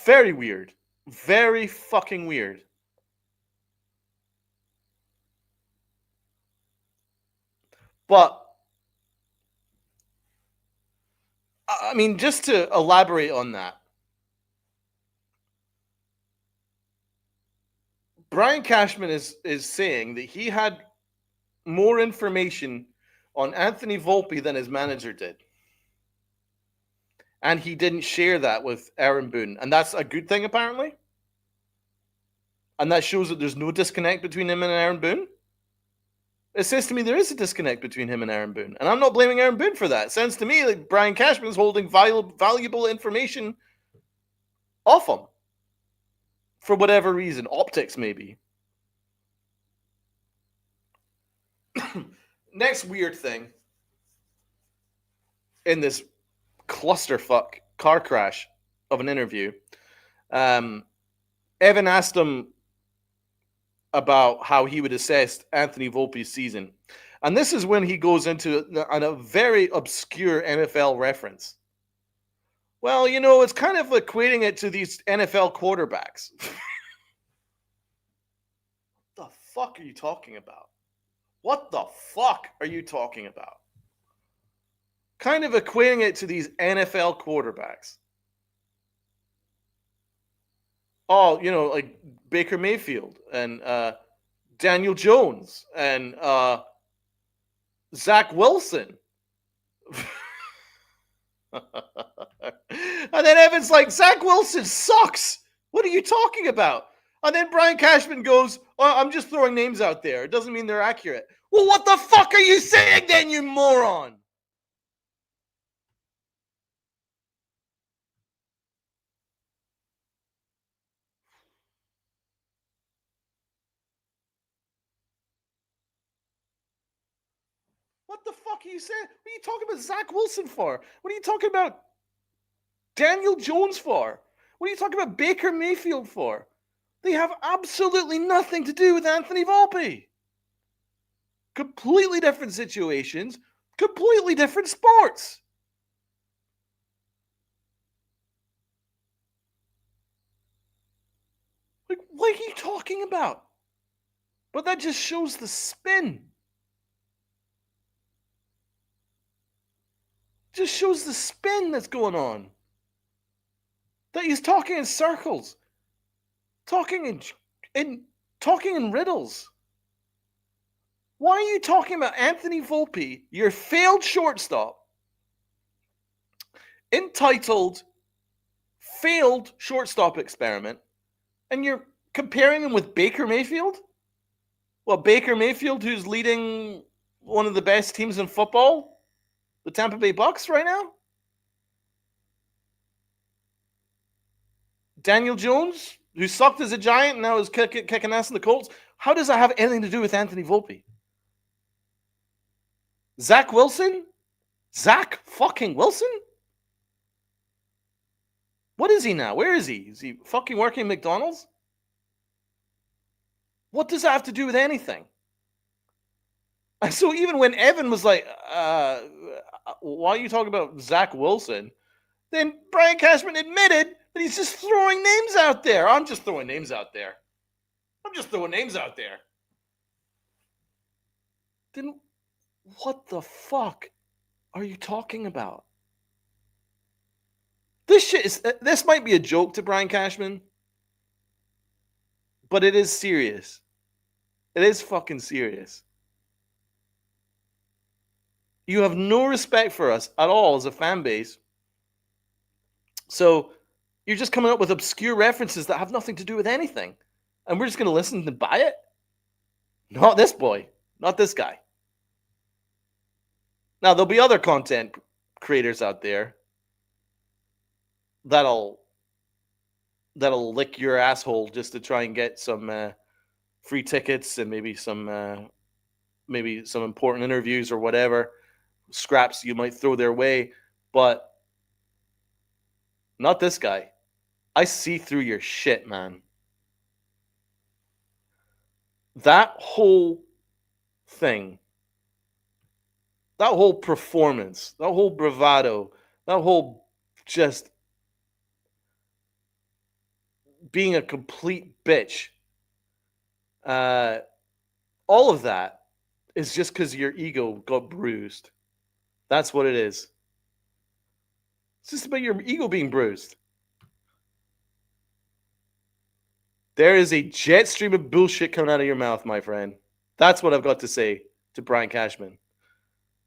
Speaker 1: Very weird. Very fucking weird. But I mean, just to elaborate on that, Brian Cashman is saying that he had more information on Anthony Volpe than his manager did. And he didn't share that with Aaron Boone. And that's a good thing, apparently. And that shows that there's no disconnect between him and Aaron Boone. It says to me there is a disconnect between him and Aaron Boone. And I'm not blaming Aaron Boone for that. It sounds to me like Brian Cashman is holding valuable information off him. For whatever reason. Optics, maybe. Next weird thing in this clusterfuck car crash of an interview. Evan asked him about how he would assess Anthony Volpe's season. And this is when he goes into a very obscure NFL reference. Well, you know, it's kind of equating it to these NFL quarterbacks. What the fuck are you talking about? What the fuck are you talking about? Kind of equating it to these NFL quarterbacks. Oh, you know, like Baker Mayfield and Daniel Jones and Zach Wilson. And then Evan's like, Zach Wilson sucks. What are you talking about? And then Brian Cashman goes, oh, I'm just throwing names out there. It doesn't mean they're accurate. Well, what the fuck are you saying then, you moron? What the fuck are you saying? What are you talking about Zach Wilson for? What are you talking about Daniel Jones for? What are you talking about Baker Mayfield for? They have absolutely nothing to do with Anthony Volpe. Completely different situations, completely different sports. Like, what are you talking about? But that just shows the spin. Just shows the spin that's going on. That he's talking in circles, talking in riddles. Why are you talking about Anthony Volpe, your failed shortstop, entitled "Failed Shortstop Experiment," and you're comparing him with Baker Mayfield? Well, Baker Mayfield, who's leading one of the best teams in football, the Tampa Bay Bucks, right now? Daniel Jones, who sucked as a Giant and now is kicking ass in the Colts. How does that have anything to do with Anthony Volpe? Zach Wilson? Zach fucking Wilson? What is he now? Where is he? Is he fucking working McDonald's? What does that have to do with anything? And so even when Evan was like, why are you talking about Zach Wilson? Then Brian Cashman admitted that he's just throwing names out there. I'm just throwing names out there. Then what the fuck are you talking about? This might be a joke to Brian Cashman, but it is serious. It is fucking serious. You have no respect for us at all as a fan base. So you're just coming up with obscure references that have nothing to do with anything. And we're just going to listen and buy it? Not this boy. Not this guy. Now, there'll be other content creators out there that'll lick your asshole just to try and get some free tickets and maybe some important interviews or whatever scraps you might throw their way, but not this guy. I see through your shit, man. That whole thing, that whole performance, that whole bravado, that whole just being a complete bitch. All of that is just because your ego got bruised. That's what it is. It's just about your ego being bruised. There is a jet stream of bullshit coming out of your mouth, my friend. That's what I've got to say to Brian Cashman.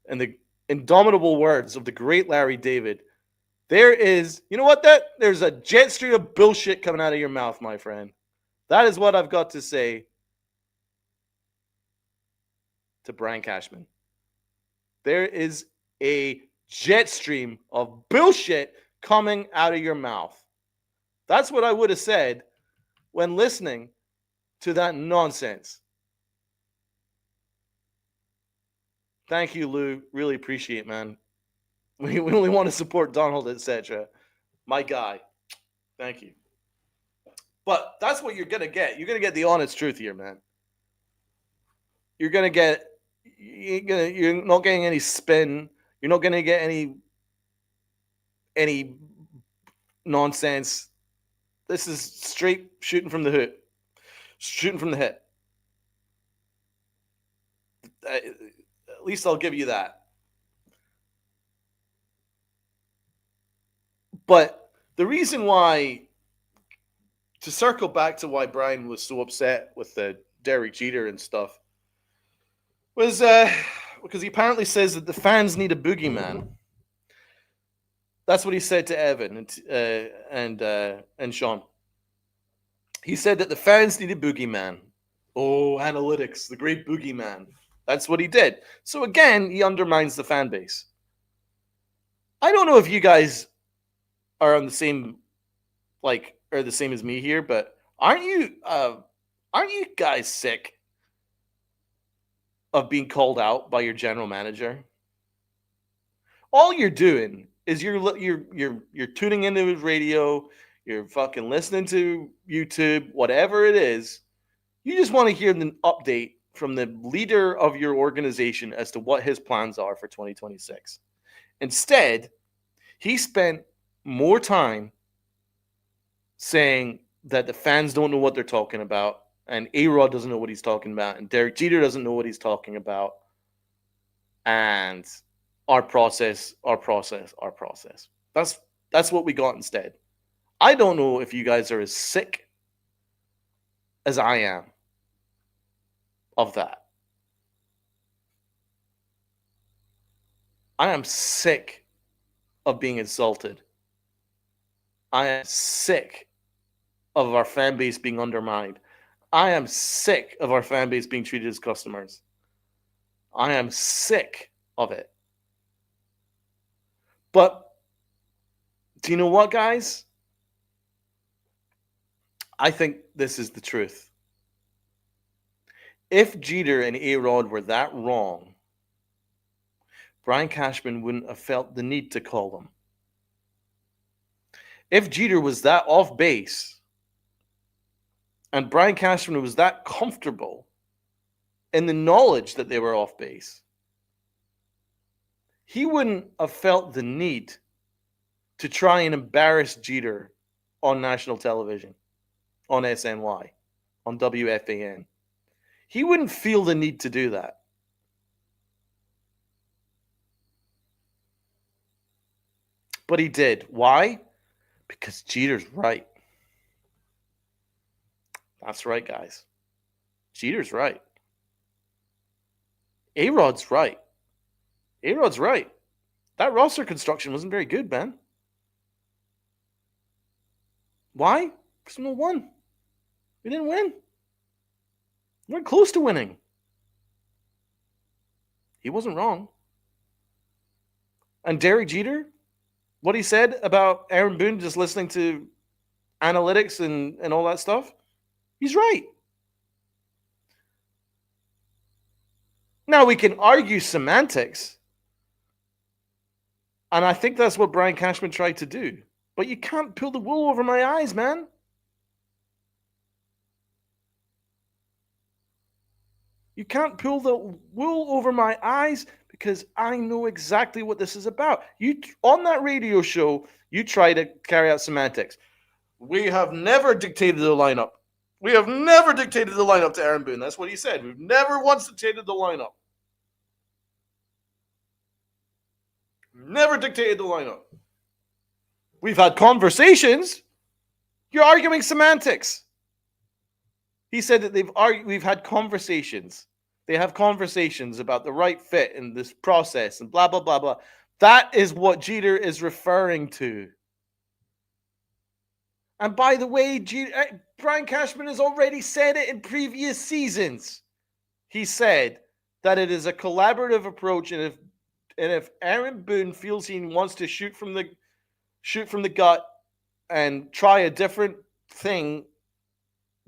Speaker 1: And the indomitable words of the great Larry David. There is, you know what, there's a jet stream of bullshit coming out of your mouth, my friend. That is what I've got to say to Brian Cashman. There is a jet stream of bullshit coming out of your mouth. That's what I would have said when listening to that nonsense. Thank you, Lou. Really appreciate it, man. We only want to support Donald, etc. My guy. Thank you. But that's what you're going to get. You're going to get the honest truth here, man. You're not getting any spin. You're not going to get any nonsense. This is straight shooting from the hip. Shooting from the hip. At least I'll give you that. But the reason why, to circle back to why Brian was so upset with the Derek Jeter and stuff, was because he apparently says that the fans need a boogeyman. That's what he said to Evan and Sean. He said that the fans need a boogeyman. Oh, analytics, the great boogeyman. That's what he did. So again, he undermines the fan base. I don't know if you guys are on the same, are the same as me here, but aren't you guys sick of being called out by your general manager? All you're doing is you're tuning into his radio, you're fucking listening to YouTube, whatever it is. You just want to hear an update from the leader of your organization as to what his plans are for 2026. Instead, he spent more time saying that the fans don't know what they're talking about, and A-Rod doesn't know what he's talking about, and Derek Jeter doesn't know what he's talking about, and our process. That's what we got instead. I don't know if you guys are as sick as I am of that. I am sick of being insulted. I am sick of our fan base being undermined. I am sick of our fan base being treated as customers. I am sick of it. But do you know what, guys? I think this is the truth. If Jeter and A-Rod were that wrong, Brian Cashman wouldn't have felt the need to call them. If Jeter was that off base and Brian Cashman was that comfortable in the knowledge that they were off base, he wouldn't have felt the need to try and embarrass Jeter on national television, on SNY, on WFAN. He wouldn't feel the need to do that. But he did. Why? Because Jeter's right. That's right, guys. Jeter's right. A-Rod's right. A-Rod's right. That roster construction wasn't very good, man. Why? Because we won. We didn't win. We weren't close to winning. He wasn't wrong. And Derek Jeter, what he said about Aaron Boone just listening to analytics and all that stuff, he's right. Now, we can argue semantics, and I think that's what Brian Cashman tried to do. But you can't pull the wool over my eyes, man. You can't pull the wool over my eyes because I know exactly what this is about. You on that radio show, you try to carry out semantics. We have never dictated the lineup. We have never dictated the lineup to Aaron Boone. That's what he said. We've never once dictated the lineup. Never dictated the lineup. We've had conversations. You're arguing semantics. He said that we've had conversations. They have conversations about the right fit in this process and blah, blah, blah, blah. That is what Jeter is referring to. And by the way, Brian Cashman has already said it in previous seasons. He said that it is a collaborative approach, and if Aaron Boone feels he wants to shoot from the gut and try a different thing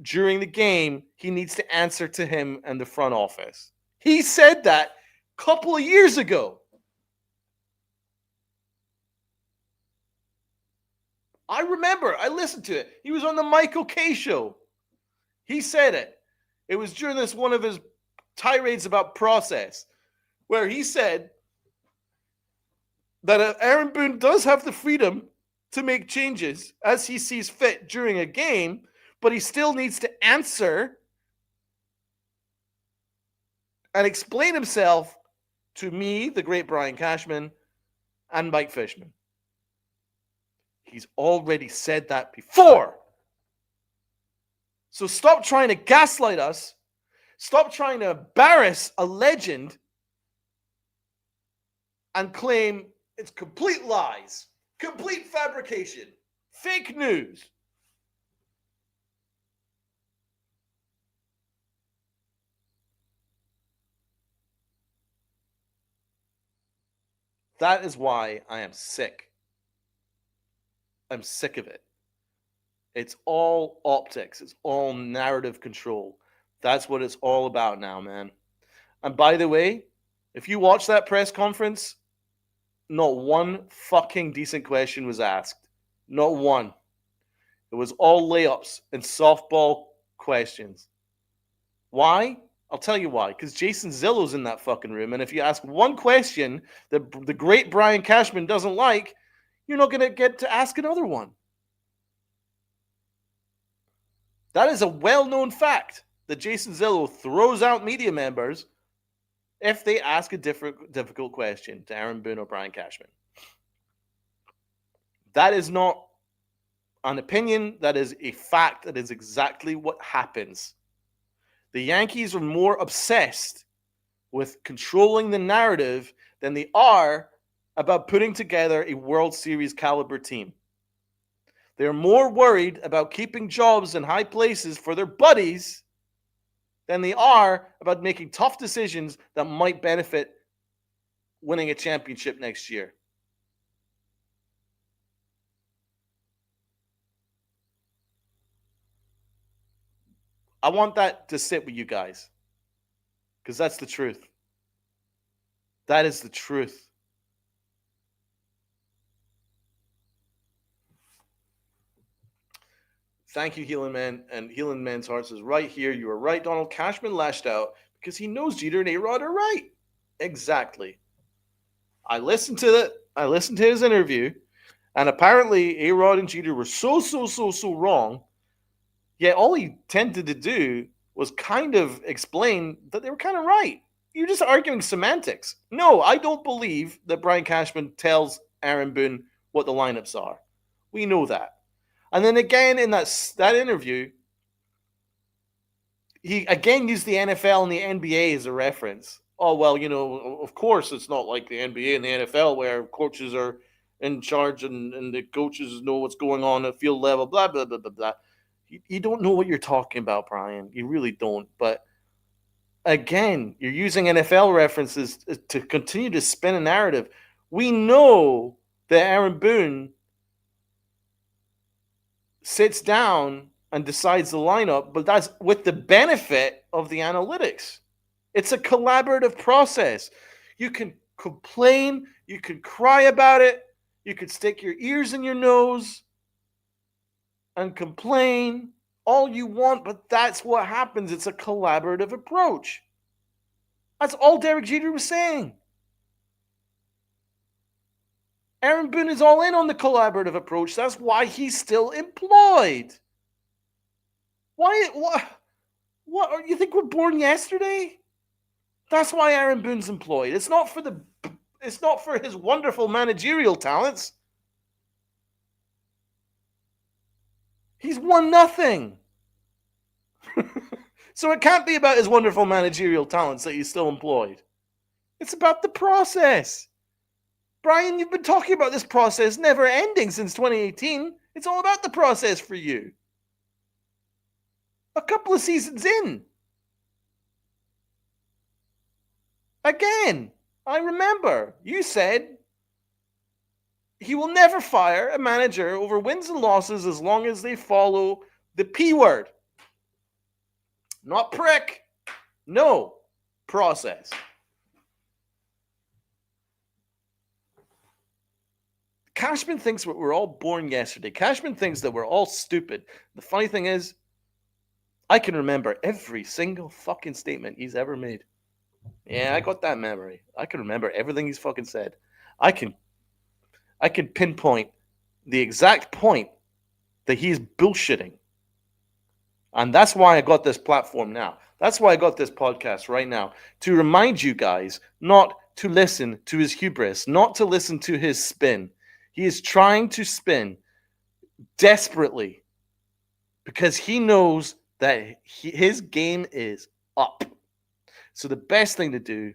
Speaker 1: during the game, he needs to answer to him and the front office. He said that a couple of years ago. I remember. I listened to it. He was on the Michael Kay show. He said it. It was during one of his tirades about process, where he said that Aaron Boone does have the freedom to make changes as he sees fit during a game, but he still needs to answer and explain himself to me, the great Brian Cashman, and Mike Fishman. He's already said that before. So stop trying to gaslight us. Stop trying to embarrass a legend and claim it's complete lies, complete fabrication, fake news. That is why I am sick. I'm sick of it. It's all optics. It's all narrative control. That's what it's all about now, man. And by the way, if you watch that press conference, not one fucking decent question was asked. Not one. It was all layups and softball questions. Why? I'll tell you why. Because Jason Zillow's in that fucking room. And if you ask one question that the great Brian Cashman doesn't like, you're not going to get to ask another one. That is a well-known fact that Jason Zillow throws out media members if they ask a difficult question to Aaron Boone or Brian Cashman. That is not an opinion. That is a fact. That is exactly what happens. The Yankees are more obsessed with controlling the narrative than they are about putting together a World Series caliber team. They're more worried about keeping jobs in high places for their buddies than they are about making tough decisions that might benefit winning a championship next year. I want that to sit with you guys, because that's the truth. That is the truth. Thank you, Healing Man. And Healing Man's Heart says, right here, you are right, Donald. Cashman lashed out because he knows Jeter and A-Rod are right. Exactly. I listened to his interview, and apparently A-Rod and Jeter were so wrong. Yet all he tended to do was kind of explain that they were kind of right. You're just arguing semantics. No, I don't believe that Brian Cashman tells Aaron Boone what the lineups are. We know that. And then again in that interview, he again used the NFL and the NBA as a reference. Oh, well, of course it's not like the NBA and the NFL where coaches are in charge and the coaches know what's going on at field level, blah, blah, blah, blah, blah. You don't know what you're talking about, Brian. You really don't. But again, you're using NFL references to continue to spin a narrative. We know that Aaron Boone sits down and decides the lineup, but that's with the benefit of the analytics. It's a collaborative process. You can complain, you can cry about it, you could stick your ears in your nose and complain all you want, but that's what happens. It's a collaborative approach. That's all Derek Jeter was saying. Aaron Boone is all in on the collaborative approach. That's why he's still employed. Why? What? You think we're born yesterday? That's why Aaron Boone's employed. It's not for his wonderful managerial talents. He's won nothing. So it can't be about his wonderful managerial talents that he's still employed. It's about the process. Brian, you've been talking about this process never ending since 2018. It's all about the process for you. A couple of seasons in. Again, I remember you said he will never fire a manager over wins and losses as long as they follow the P word. Not prick. No. Process. Cashman thinks that we're all born yesterday. Cashman thinks that we're all stupid. The funny thing is, I can remember every single fucking statement he's ever made. Yeah, I got that memory. I can remember everything he's fucking said. I can pinpoint the exact point that he's bullshitting. And that's why I got this platform now. That's why I got this podcast right now. To remind you guys not to listen to his hubris, not to listen to his spin. He is trying to spin desperately because he knows that his game is up. So the best thing to do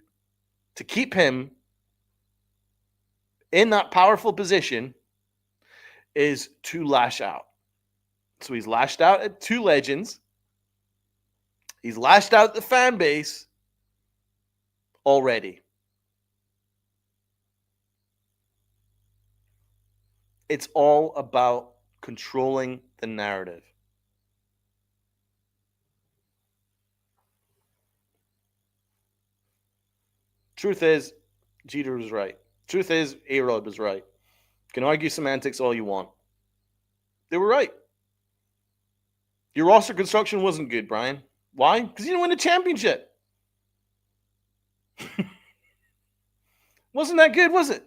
Speaker 1: to keep him in that powerful position is to lash out. So he's lashed out at two legends. He's lashed out at the fan base already. It's all about controlling the narrative. Truth is, Jeter was right. Truth is, A-Rod was right. You can argue semantics all you want. They were right. Your roster construction wasn't good, Brian. Why? Because you didn't win a championship. Wasn't that good, was it?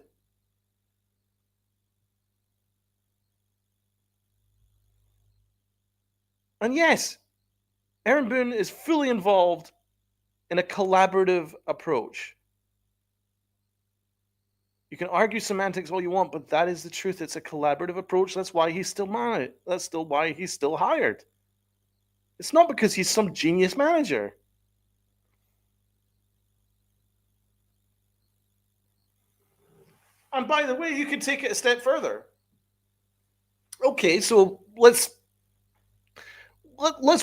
Speaker 1: And yes, Aaron Boone is fully involved in a collaborative approach. You can argue semantics all you want, but that is the truth. It's a collaborative approach. That's why he's still managed. That's still why he's still hired. It's not because he's some genius manager. And by the way, you can take it a step further. Okay, so let's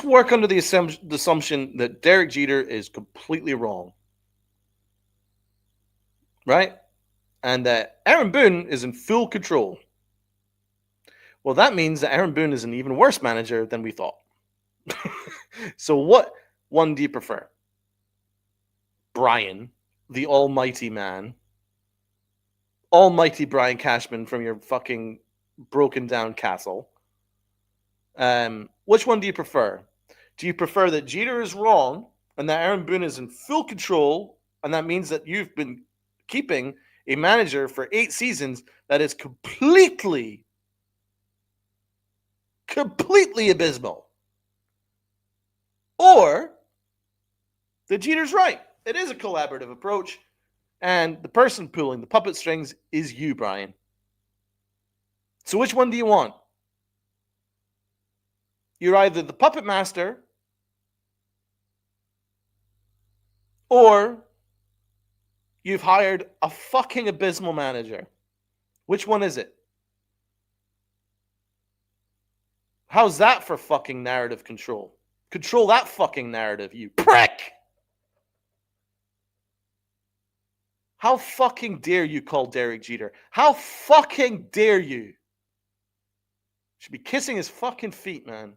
Speaker 1: work under the assumption that Derek Jeter is completely wrong, right? And that Aaron Boone is in full control. Well, that means that Aaron Boone is an even worse manager than we thought. So what one do you prefer? Brian, the almighty man. Almighty Brian Cashman from your fucking broken down castle. Which one do you prefer? Do you prefer that Jeter is wrong and that Aaron Boone is in full control, and that means that you've been keeping a manager for 8 seasons that is completely abysmal? Or the Jeter's right. It is a collaborative approach, and the person pulling the puppet strings is you, Brian. So which one do you want? You're either the puppet master or you've hired a fucking abysmal manager. Which one is it? How's that for fucking narrative control? Control that fucking narrative, you prick! How fucking dare you call Derek Jeter? How fucking dare you? Should be kissing his fucking feet, man.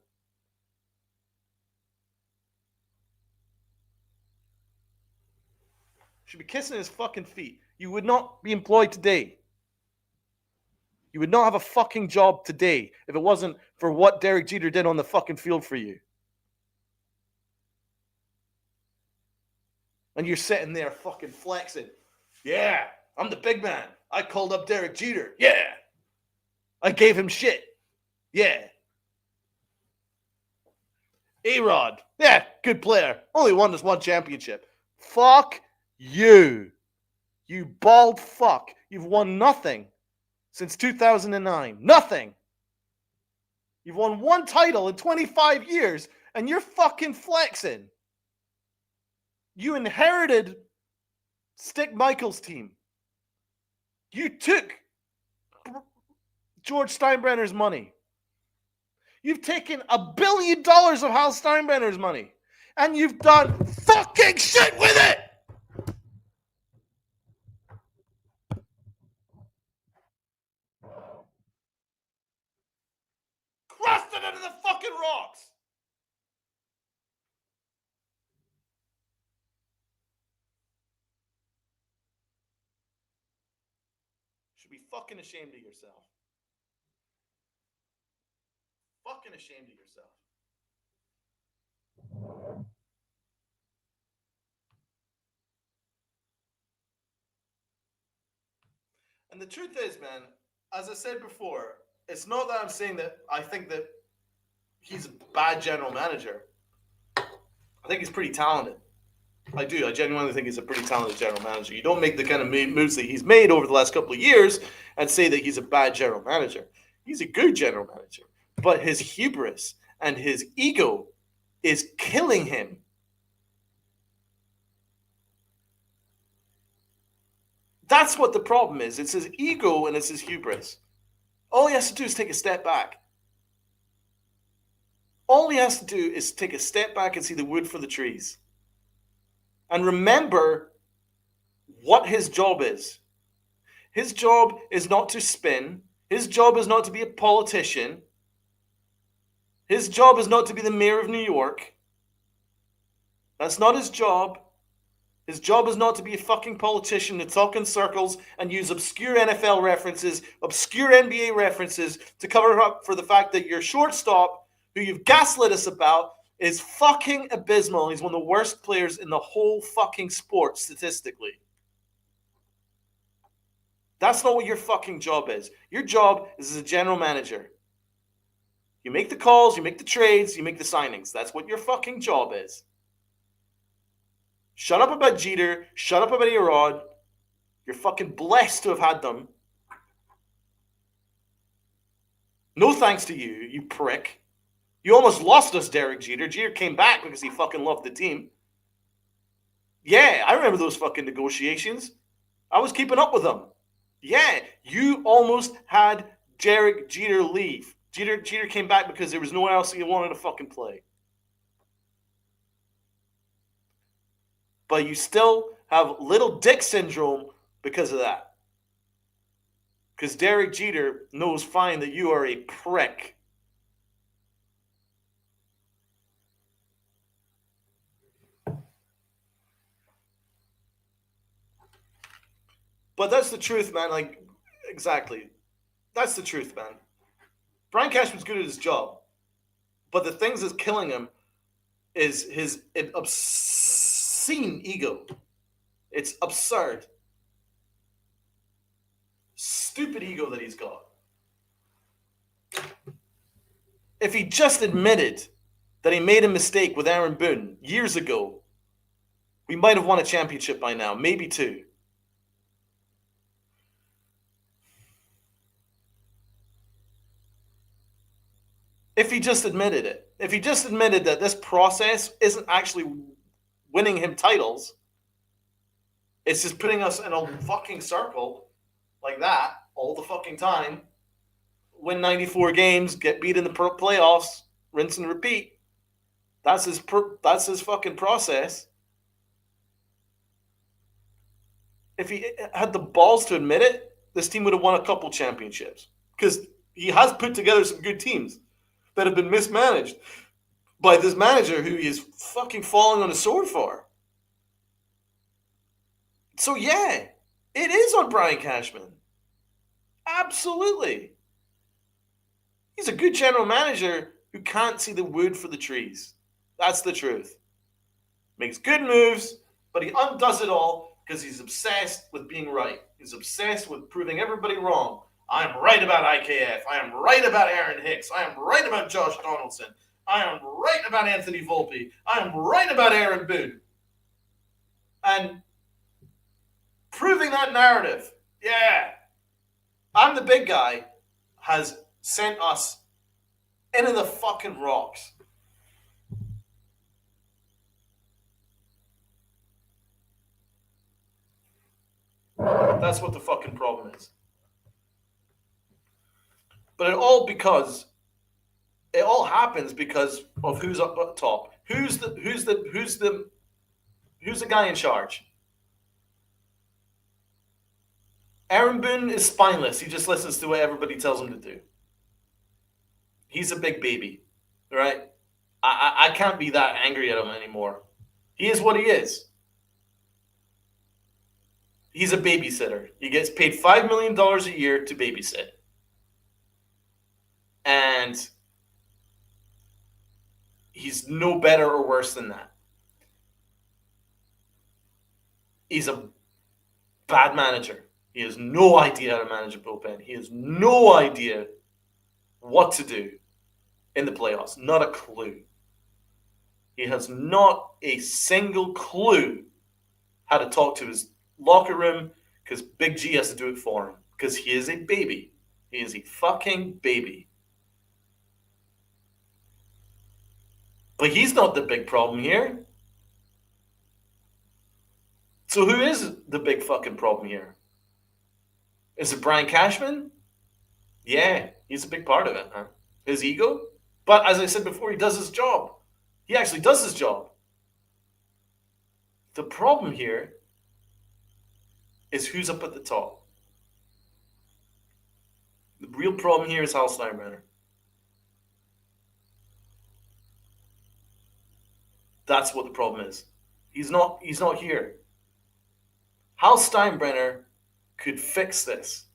Speaker 1: Should be kissing his fucking feet. You would not be employed today. You would not have a fucking job today if it wasn't for what Derek Jeter did on the fucking field for you. And you're sitting there fucking flexing. Yeah, I'm the big man. I called up Derek Jeter. Yeah. I gave him shit. Yeah. A-Rod. Yeah, good player. Only won this one championship. Fuck you. You bald fuck. You've won nothing since 2009. Nothing. You've won one title in 25 years, and you're fucking flexing. You inherited Stick Michaels' team. You took George Steinbrenner's money. You've taken $1 billion of Hal Steinbrenner's money, and you've done fucking shit with it! Crushed it into the fucking rocks! Should be fucking ashamed of yourself. Fucking ashamed of yourself. And the truth is, man, as I said before, it's not that I'm saying that I think that he's a bad general manager. I think he's pretty talented. I do. I genuinely think he's a pretty talented general manager. You don't make the kind of moves that he's made over the last couple of years and say that he's a bad general manager. He's a good general manager. But his hubris and his ego is killing him. That's what the problem is. It's his ego and it's his hubris. All he has to do is take a step back. All he has to do is take a step back and see the wood for the trees. And remember what his job is. His job is not to spin. His job is not to be a politician. His job is not to be the mayor of New York. That's not his job. His job is not to be a fucking politician to talk in circles and use obscure NFL references, obscure NBA references to cover up for the fact that your shortstop, who you've gaslit us about, is fucking abysmal. He's one of the worst players in the whole fucking sport statistically. That's not what your fucking job is. Your job is as a general manager. You make the calls, you make the trades, you make the signings. That's what your fucking job is. Shut up about Jeter. Shut up about A-Rod. You're fucking blessed to have had them. No thanks to you, you prick. You almost lost us, Derek Jeter. Jeter came back because he fucking loved the team. Yeah, I remember those fucking negotiations. I was keeping up with them. Yeah, you almost had Derek Jeter leave. Jeter came back because there was no one else he wanted to fucking play. But you still have little dick syndrome because of that. Because Derek Jeter knows fine that you are a prick. But that's the truth, man. Like, exactly. That's the truth, man. Brian Cashman's good at his job. But the things that's killing him is his obscene ego. It's absurd. Stupid ego that he's got. If he just admitted that he made a mistake with Aaron Boone years ago, we might have won a championship by now, maybe two. If he just admitted it. If he just admitted that this process isn't actually winning him titles, it's just putting us in a fucking circle like that all the fucking time, win 94 games, get beat in the playoffs, rinse and repeat. That's his fucking process. If he had the balls to admit it, this team would have won a couple championships. Because he has put together some good teams that have been mismanaged by this manager who he is fucking falling on a sword for. So yeah, it is on Brian Cashman. Absolutely. He's a good general manager who can't see the wood for the trees. That's the truth. Makes good moves, but he undoes it all because he's obsessed with being right. He's obsessed with proving everybody wrong. I am right about IKF. I am right about Aaron Hicks. I am right about Josh Donaldson. I am right about Anthony Volpe. I am right about Aaron Boone. And proving that narrative, yeah, I'm the big guy, has sent us into the fucking rocks. That's what the fucking problem is. But it all happens because of who's up at top. Who's the guy in charge? Aaron Boone is spineless. He just listens to what everybody tells him to do. He's a big baby, right? I can't be that angry at him anymore. He is what he is. He's a babysitter. He gets paid $5 million a year to babysit. And he's no better or worse than that. He's a bad manager. He has no idea how to manage a bullpen. He has no idea what to do in the playoffs. Not a clue. He has not a single clue how to talk to his locker room because Big G has to do it for him because he is a baby. He is a fucking baby. But he's not the big problem here. So who is the big fucking problem here? Is it Brian Cashman? Yeah, he's a big part of it, huh? His ego? But as I said before, he does his job. He actually does his job. The problem here is who's up at the top. The real problem here is Hal Steinbrenner. That's what the problem is. He's not here. Hal Steinbrenner could fix this.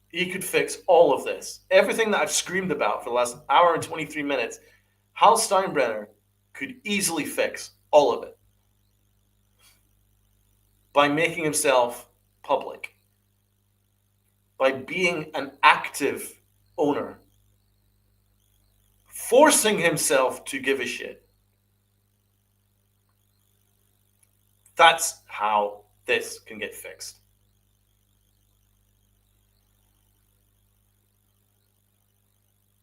Speaker 1: He could fix all of this. Everything that I've screamed about for the last hour and 23 minutes, Hal Steinbrenner could easily fix all of it by making himself public, by being an active owner, forcing himself to give a shit. That's how this can get fixed.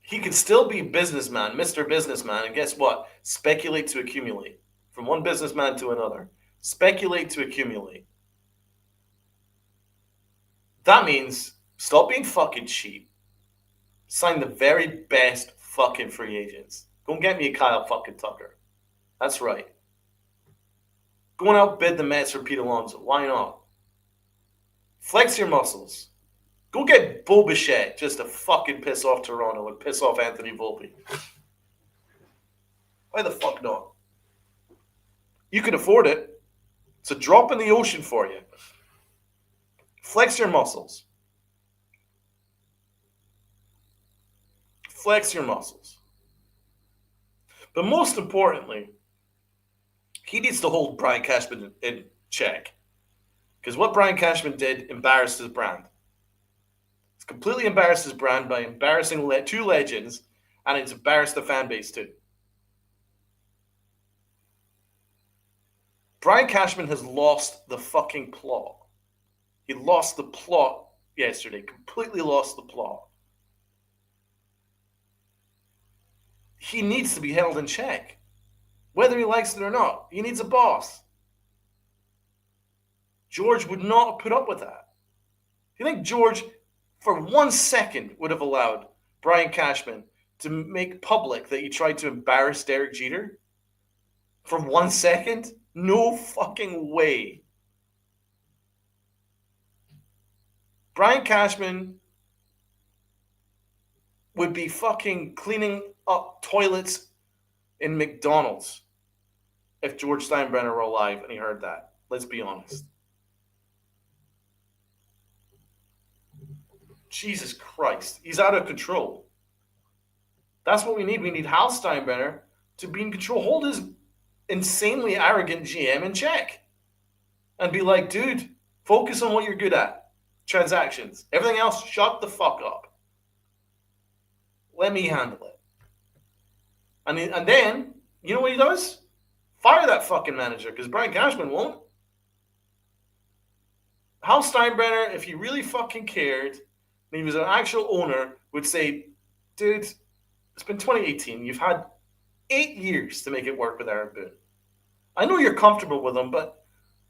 Speaker 1: He can still be businessman, Mr. Businessman, and guess what? Speculate to accumulate. From one businessman to another. Speculate to accumulate. That means stop being fucking cheap. Sign the very best fucking free agents. Go and get me a Kyle fucking Tucker. That's right. Go and outbid the Mets for Pete Alonso. Why not? Flex your muscles. Go get Bo Bichette just to fucking piss off Toronto and piss off Anthony Volpe. Why the fuck not? You can afford it. It's a drop in the ocean for you. Flex your muscles. Flex your muscles. But most importantly, he needs to hold Brian Cashman in check. Because what Brian Cashman did embarrassed his brand. It's completely embarrassed his brand by embarrassing two legends, and it's embarrassed the fan base too. Brian Cashman has lost the fucking plot. He lost the plot yesterday. Completely lost the plot. He needs to be held in check. Whether he likes it or not. He needs a boss. George would not have put up with that. Do you think George, for 1 second, would have allowed Brian Cashman to make public that he tried to embarrass Derek Jeter? For 1 second? No fucking way. Brian Cashman would be fucking cleaning up toilets in McDonald's if George Steinbrenner were alive and he heard that. Let's be honest. Jesus Christ. He's out of control. That's what we need. We need Hal Steinbrenner to be in control. Hold his insanely arrogant GM in check. and be like, dude, focus on what you're good at. Transactions. Everything else, shut the fuck up. Let me handle it. And then, you know what he does? Fire that fucking manager, because Brian Cashman won't. Hal Steinbrenner, if he really fucking cared, and he was an actual owner, would say, dude, it's been 2018. You've had 8 years to make it work with Aaron Boone. I know you're comfortable with him, but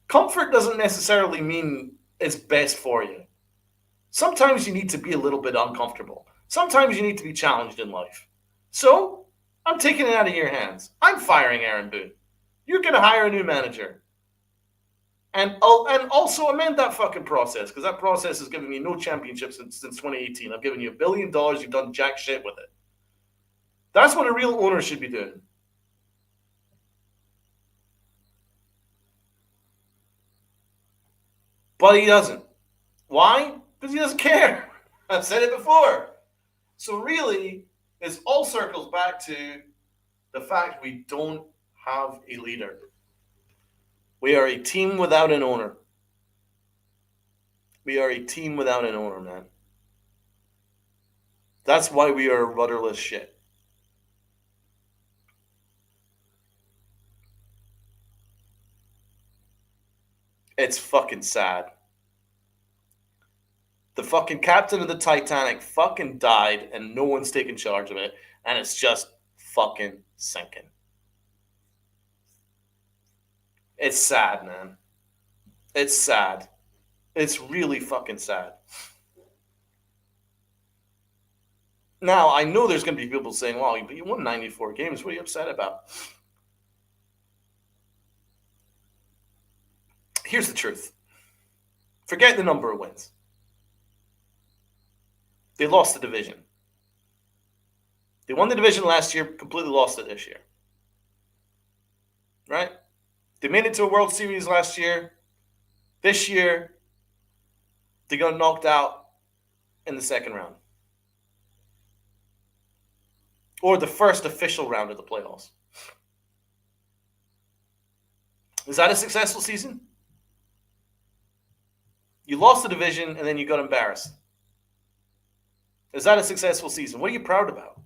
Speaker 1: comfort doesn't necessarily mean it's best for you. Sometimes you need to be a little bit uncomfortable. Sometimes you need to be challenged in life. So, I'm taking it out of your hands. I'm firing Aaron Boone. You're going to hire a new manager. And also amend that fucking process, because that process has given me no championships since 2018. I've given you $1 billion. You've done jack shit with it. That's what a real owner should be doing. But he doesn't. Why? Because he doesn't care. I've said it before. So really, this all circles back to the fact we don't have a leader. We are a team without an owner. We are a team without an owner, man. That's why we are rudderless shit. It's fucking sad. The fucking captain of the Titanic fucking died and no one's taking charge of it, and it's just fucking sinking. It's sad, man. It's sad. It's really fucking sad. Now, I know there's going to be people saying, well, you won 94 games. What are you upset about? Here's the truth. Forget the number of wins. They lost the division. They won the division last year, completely lost it this year. Right? They made it to a World Series last year. This year, they got knocked out in the second round. Or the first official round of the playoffs. Is that a successful season? You lost the division and then you got embarrassed. Is that a successful season? What are you proud about?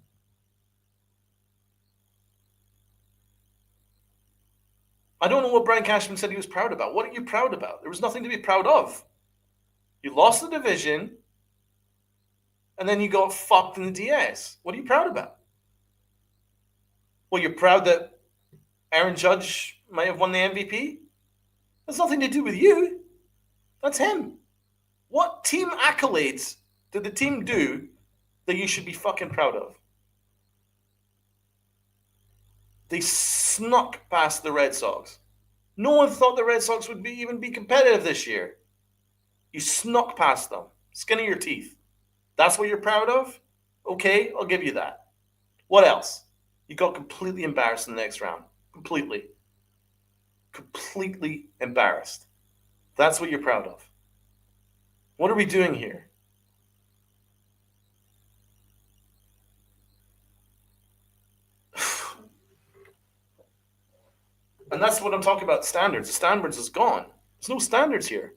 Speaker 1: I don't know what Brian Cashman said he was proud about. What are you proud about? There was nothing to be proud of. You lost the division and then you got fucked in the DS. What are you proud about? Well, you're proud that Aaron Judge might have won the MVP? That's nothing to do with you. That's him. What team accolades did the team do that you should be fucking proud of? They snuck past the Red Sox. No one thought the Red Sox would even be competitive this year. You snuck past them. Skin of your teeth. That's what you're proud of? Okay, I'll give you that. What else? You got completely embarrassed in the next round. Completely. Completely embarrassed. That's what you're proud of. What are we doing here? And that's what I'm talking about, standards. The standards is gone. There's no standards here.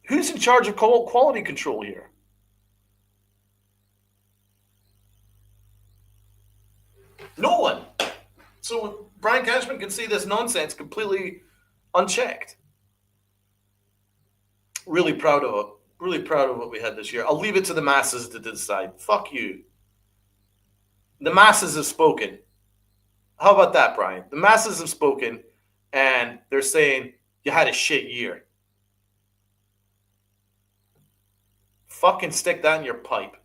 Speaker 1: Who's in charge of quality control here? No one. So Brian Cashman can see this nonsense completely unchecked. Really proud of it. Really proud of what we had this year. I'll leave it to the masses to decide. Fuck you. The masses have spoken. How about that, Brian? The masses have spoken, and they're saying you had a shit year. Fucking stick that in your pipe.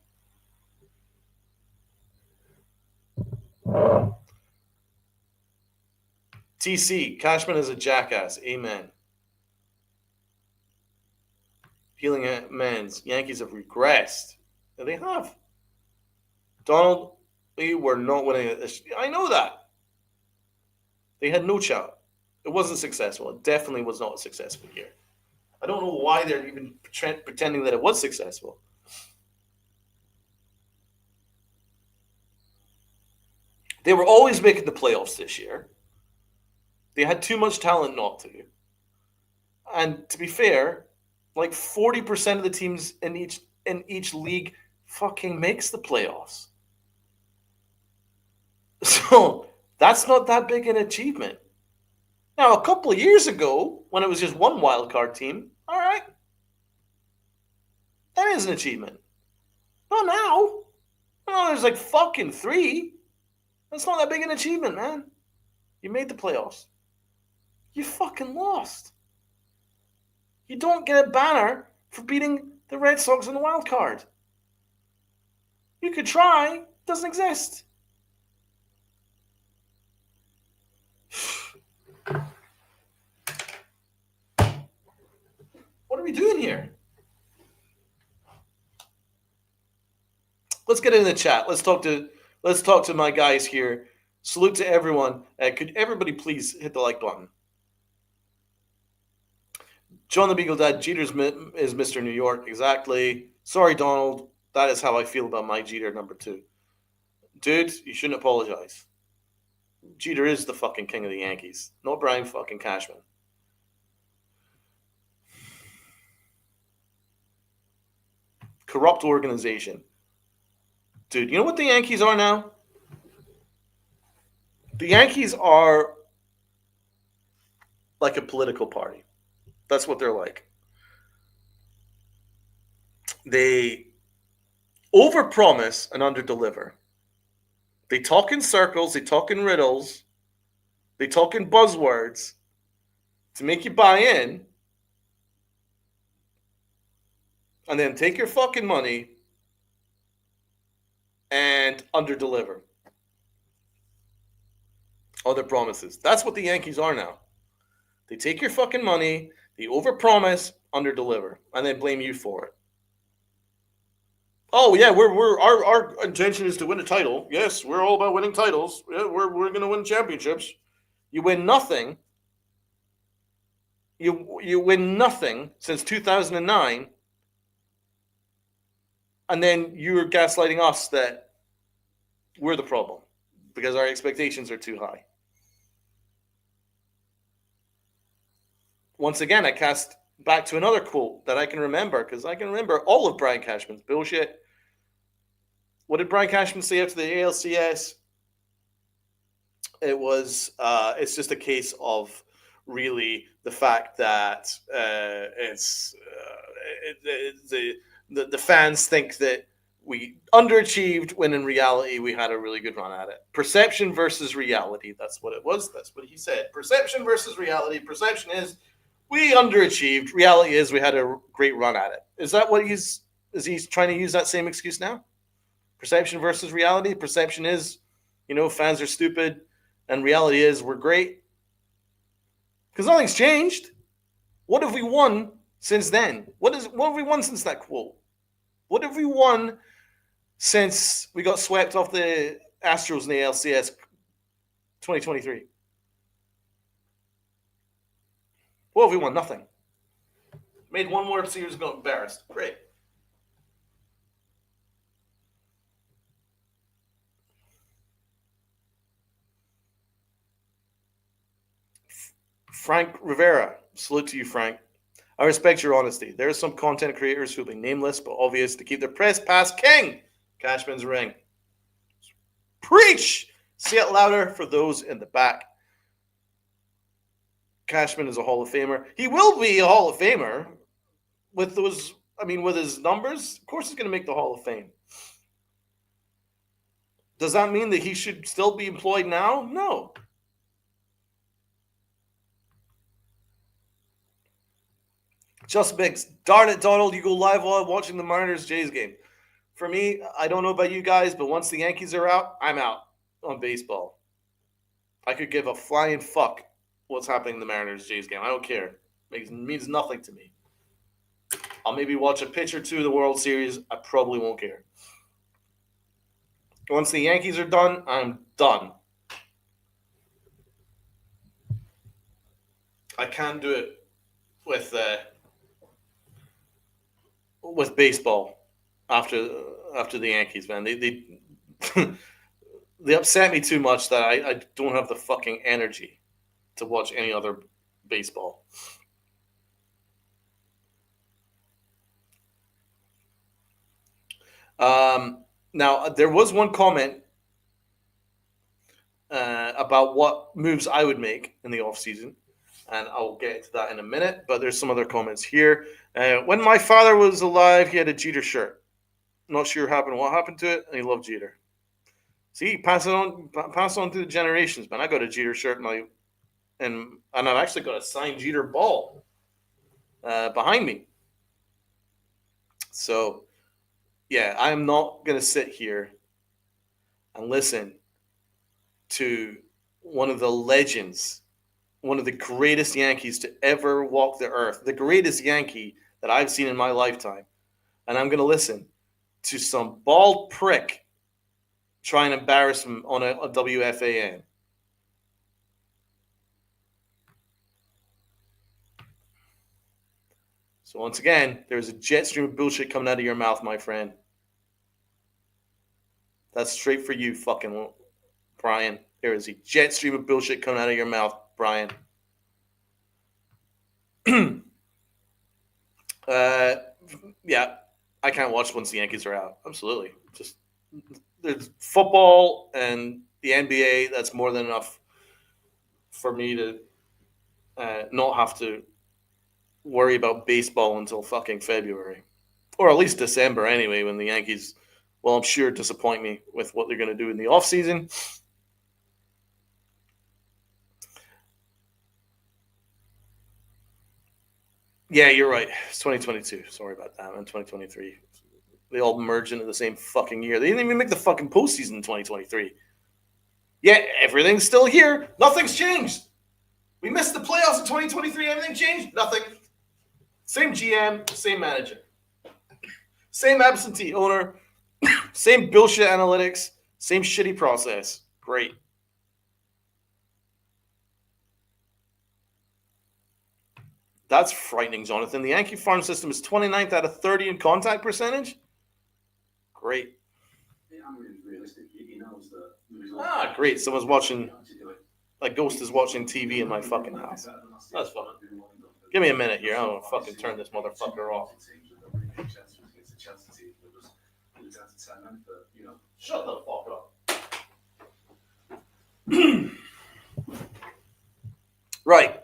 Speaker 1: TC, Cashman is a jackass. Amen. Healing amends. Yankees have regressed. And they have. Donald, we were not winning it. I know that. They had no shot. It wasn't successful. It definitely was not a successful year. I don't know why they're even pretending that it was successful. They were always making the playoffs this year. They had too much talent not to. And to be fair, like 40% of the teams in each league fucking makes the playoffs. So that's not that big an achievement. Now, a couple of years ago, when it was just one wild card team, all right, that is an achievement. Not now. No, there's like fucking three. That's not that big an achievement, man. You made the playoffs. You fucking lost. You don't get a banner for beating the Red Sox in the wild card. You could try. It doesn't exist. What are we doing here? Let's get in the chat. Let's talk to my guys here. Salute to everyone. Could everybody please hit the like button? John the Beagle Dad, Jeter's is Mr. New York. Exactly. Sorry, Donald. That is how I feel about my Jeter number 2. Dude, you shouldn't apologize. Jeter is the fucking king of the Yankees, not Brian fucking Cashman. Corrupt organization. Dude, you know what the Yankees are now? The Yankees are like a political party. That's what they're like. They overpromise and underdeliver. They talk in circles, they talk in riddles, they talk in buzzwords to make you buy in, and then take your fucking money and underdeliver other promises. That's what the Yankees are now. They take your fucking money, they overpromise, underdeliver, and then blame you for it. Oh yeah, our intention is to win a title. Yes, we're all about winning titles. Yeah, we're gonna win championships. You win nothing. You win nothing since 2009, and then you're gaslighting us that we're the problem because our expectations are too high. Once again, I cast back to another quote that I can remember because I can remember all of Brian Cashman's bullshit. What did Brian Cashman say after the ALCS? It was, it's just a case of really the fact that the fans think that we underachieved when in reality we had a really good run at it. Perception versus reality. That's what it was. That's what he said. Perception versus reality. Perception is we underachieved. Reality is we had a great run at it. Is that what is he trying to use that same excuse now? Perception versus reality. Perception is, fans are stupid, and reality is we're great. Because nothing's changed. What have we won since then? What have we won since that quote? What have we won since we got swept off the Astros in the ALCS 2023? What have we won? Nothing. Made one more series, got embarrassed. Great. Frank Rivera. Salute to you, Frank. I respect your honesty. There are some content creators who will be nameless but obvious to keep their press pass king. Cashman's ring. Preach! Say it louder for those in the back. Cashman is a Hall of Famer. He will be a Hall of Famer with with his numbers. Of course he's going to make the Hall of Fame. Does that mean that he should still be employed now? No. Just Mix. Darn it, Donald. You go live while watching the Mariners-Jays game. For me, I don't know about you guys, but once the Yankees are out, I'm out on baseball. I could give a flying fuck what's happening in the Mariners-Jays game. I don't care. It means nothing to me. I'll maybe watch a pitch or two of the World Series. I probably won't care. Once the Yankees are done, I'm done. I can't do it with baseball after the Yankees, man. They they upset me too much that I don't have the fucking energy to watch any other baseball. Now, there was one comment about what moves I would make in the offseason, and I'll get to that in a minute. But there's some other comments here. When my father was alive, he had a Jeter shirt. Not sure what happened to it, and he loved Jeter. See, pass it on to the generations, man. I got a Jeter shirt and I've actually got a signed Jeter ball behind me. So yeah, I'm not gonna sit here and listen to one of the legends, one of the greatest Yankees to ever walk the earth, the greatest Yankee that I've seen in my lifetime, and I'm gonna listen to some bald prick try and embarrass him on a WFAN. So once again, there's a jet stream of bullshit coming out of your mouth, my friend. That's straight for you, fucking Brian. There is a jet stream of bullshit coming out of your mouth, Brian. uh, yeah, I can't watch once the Yankees are out. Absolutely. Just there's football and the NBA. That's more than enough for me to not have to worry about baseball until fucking February, or at least December anyway, when the Yankees, well, I'm sure disappoint me with what they're going to do in the offseason. Yeah, you're right. It's 2022. Sorry about that, man. 2023. They all merge into the same fucking year. They didn't even make the fucking postseason in 2023. Yeah, everything's still here. Nothing's changed. We missed the playoffs in 2023. Everything changed? Nothing. Same GM, same manager. Same absentee owner. Same bullshit analytics. Same shitty process. Great. That's frightening, Jonathan. The Yankee farm system is 29th out of 30 in contact percentage. Great. Ah, great. Someone's watching. Like Ghost is watching TV in my fucking house. That's fun. Give me a minute here. I'm gonna fucking turn this motherfucker off. Shut the fuck up. Right.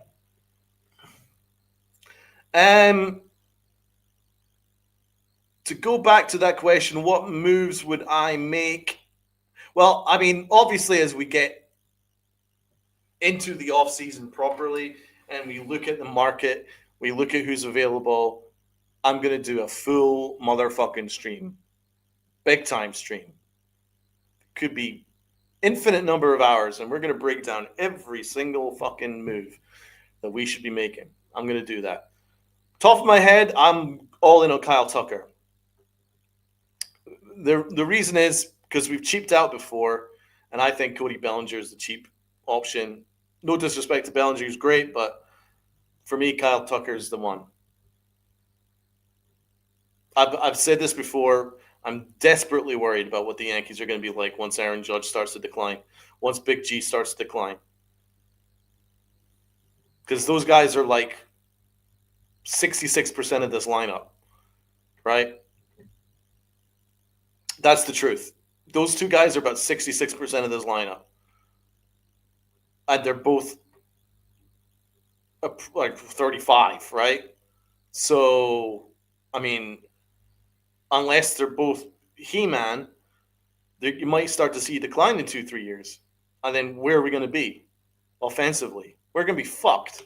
Speaker 1: To go back to that question, what moves would I make? Well, I mean, obviously, as we get into the off season properly and we look at the market, we look at who's available, I'm going to do a full motherfucking stream. Big time stream. Could be infinite number of hours, and we're going to break down every single fucking move that we should be making. I'm going to do that. Top of my head, I'm all in on Kyle Tucker. The reason is because we've cheaped out before, and I think Cody Bellinger is the cheap option. No disrespect to Bellinger, who's great, but for me, Kyle Tucker is the one. I've said this before. I'm desperately worried about what the Yankees are going to be like once Aaron Judge starts to decline, once Big G starts to decline. Because those guys are like 66% of this lineup, right? That's the truth. Those two guys are about 66% of this lineup. And they're both like 35, right? So, I mean, unless they're both He-Man, you might start to see a decline in 2-3 years. And then where are we going to be offensively? We're going to be fucked.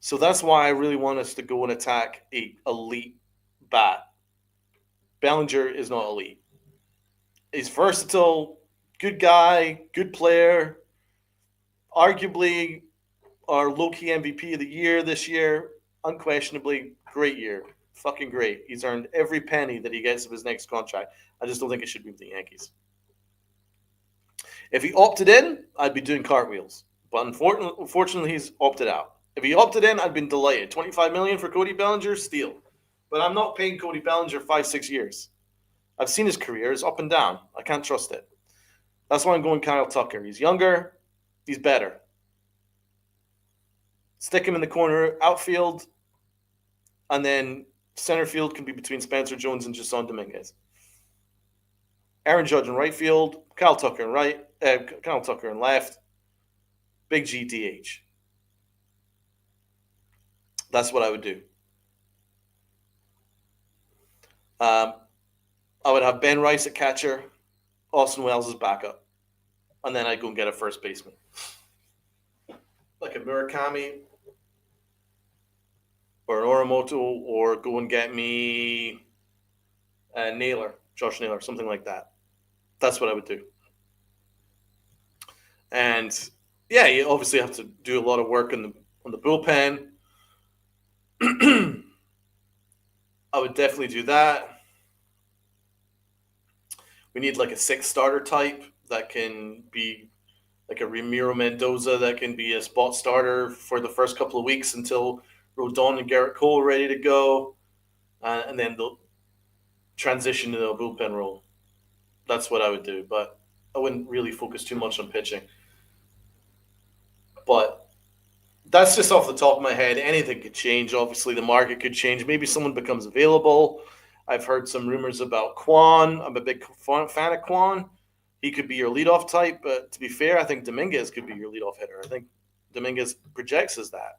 Speaker 1: So that's why I really want us to go and attack a elite bat. Bellinger is not elite. He's versatile, good guy, good player, arguably our low-key MVP of the year this year. Unquestionably, great year. Fucking great. He's earned every penny that he gets of his next contract. I just don't think it should be with the Yankees. If he opted in, I'd be doing cartwheels. But unfortunately, he's opted out. If he opted in, I'd been delighted. $25 million for Cody Bellinger, steal. But I'm not paying Cody Bellinger 5-6 years. I've seen his career. It's up and down. I can't trust it. That's why I'm going Kyle Tucker. He's younger. He's better. Stick him in the corner outfield, and then center field can be between Spencer Jones and Jason Dominguez. Aaron Judge in right field, Kyle Tucker in left, Big G DH. That's what I would do. Um, I would have Ben Rice at catcher, Austin Wells as backup, and then I'd go and get a first baseman, like a Murakami or an Oramoto, or go and get me a Josh Naylor, something like that. That's what I would do. And yeah, you obviously have to do a lot of work on the bullpen. I would definitely do that. We need like a six starter type that can be like a Ramiro Mendoza that can be a spot starter for the first couple of weeks until Rodon and Garrett Cole are ready to go, and then they'll transition to the bullpen role. That's what I would do, but I wouldn't really focus too much on pitching. But that's just off the top of my head. Anything could change. Obviously, the market could change. Maybe someone becomes available. I've heard some rumors about Kwan. I'm a big fan of Kwan. He could be your leadoff type, but to be fair, I think Dominguez could be your leadoff hitter. I think Dominguez projects as that.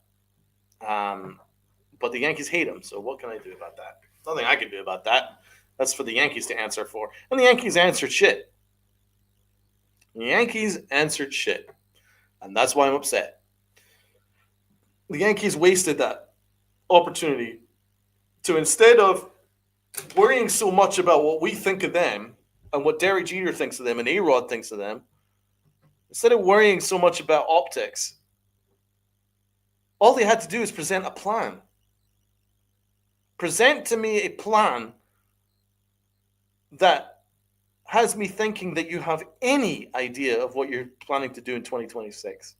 Speaker 1: But the Yankees hate him, so what can I do about that? Nothing I can do about that. That's for the Yankees to answer for. And the Yankees answered shit. The Yankees answered shit. And that's why I'm upset. The Yankees wasted that opportunity to, instead of worrying so much about what we think of them and what Derek Jeter thinks of them and A-Rod thinks of them, instead of worrying so much about optics, all they had to do is present a plan. Present to me a plan that has me thinking that you have any idea of what you're planning to do in 2026.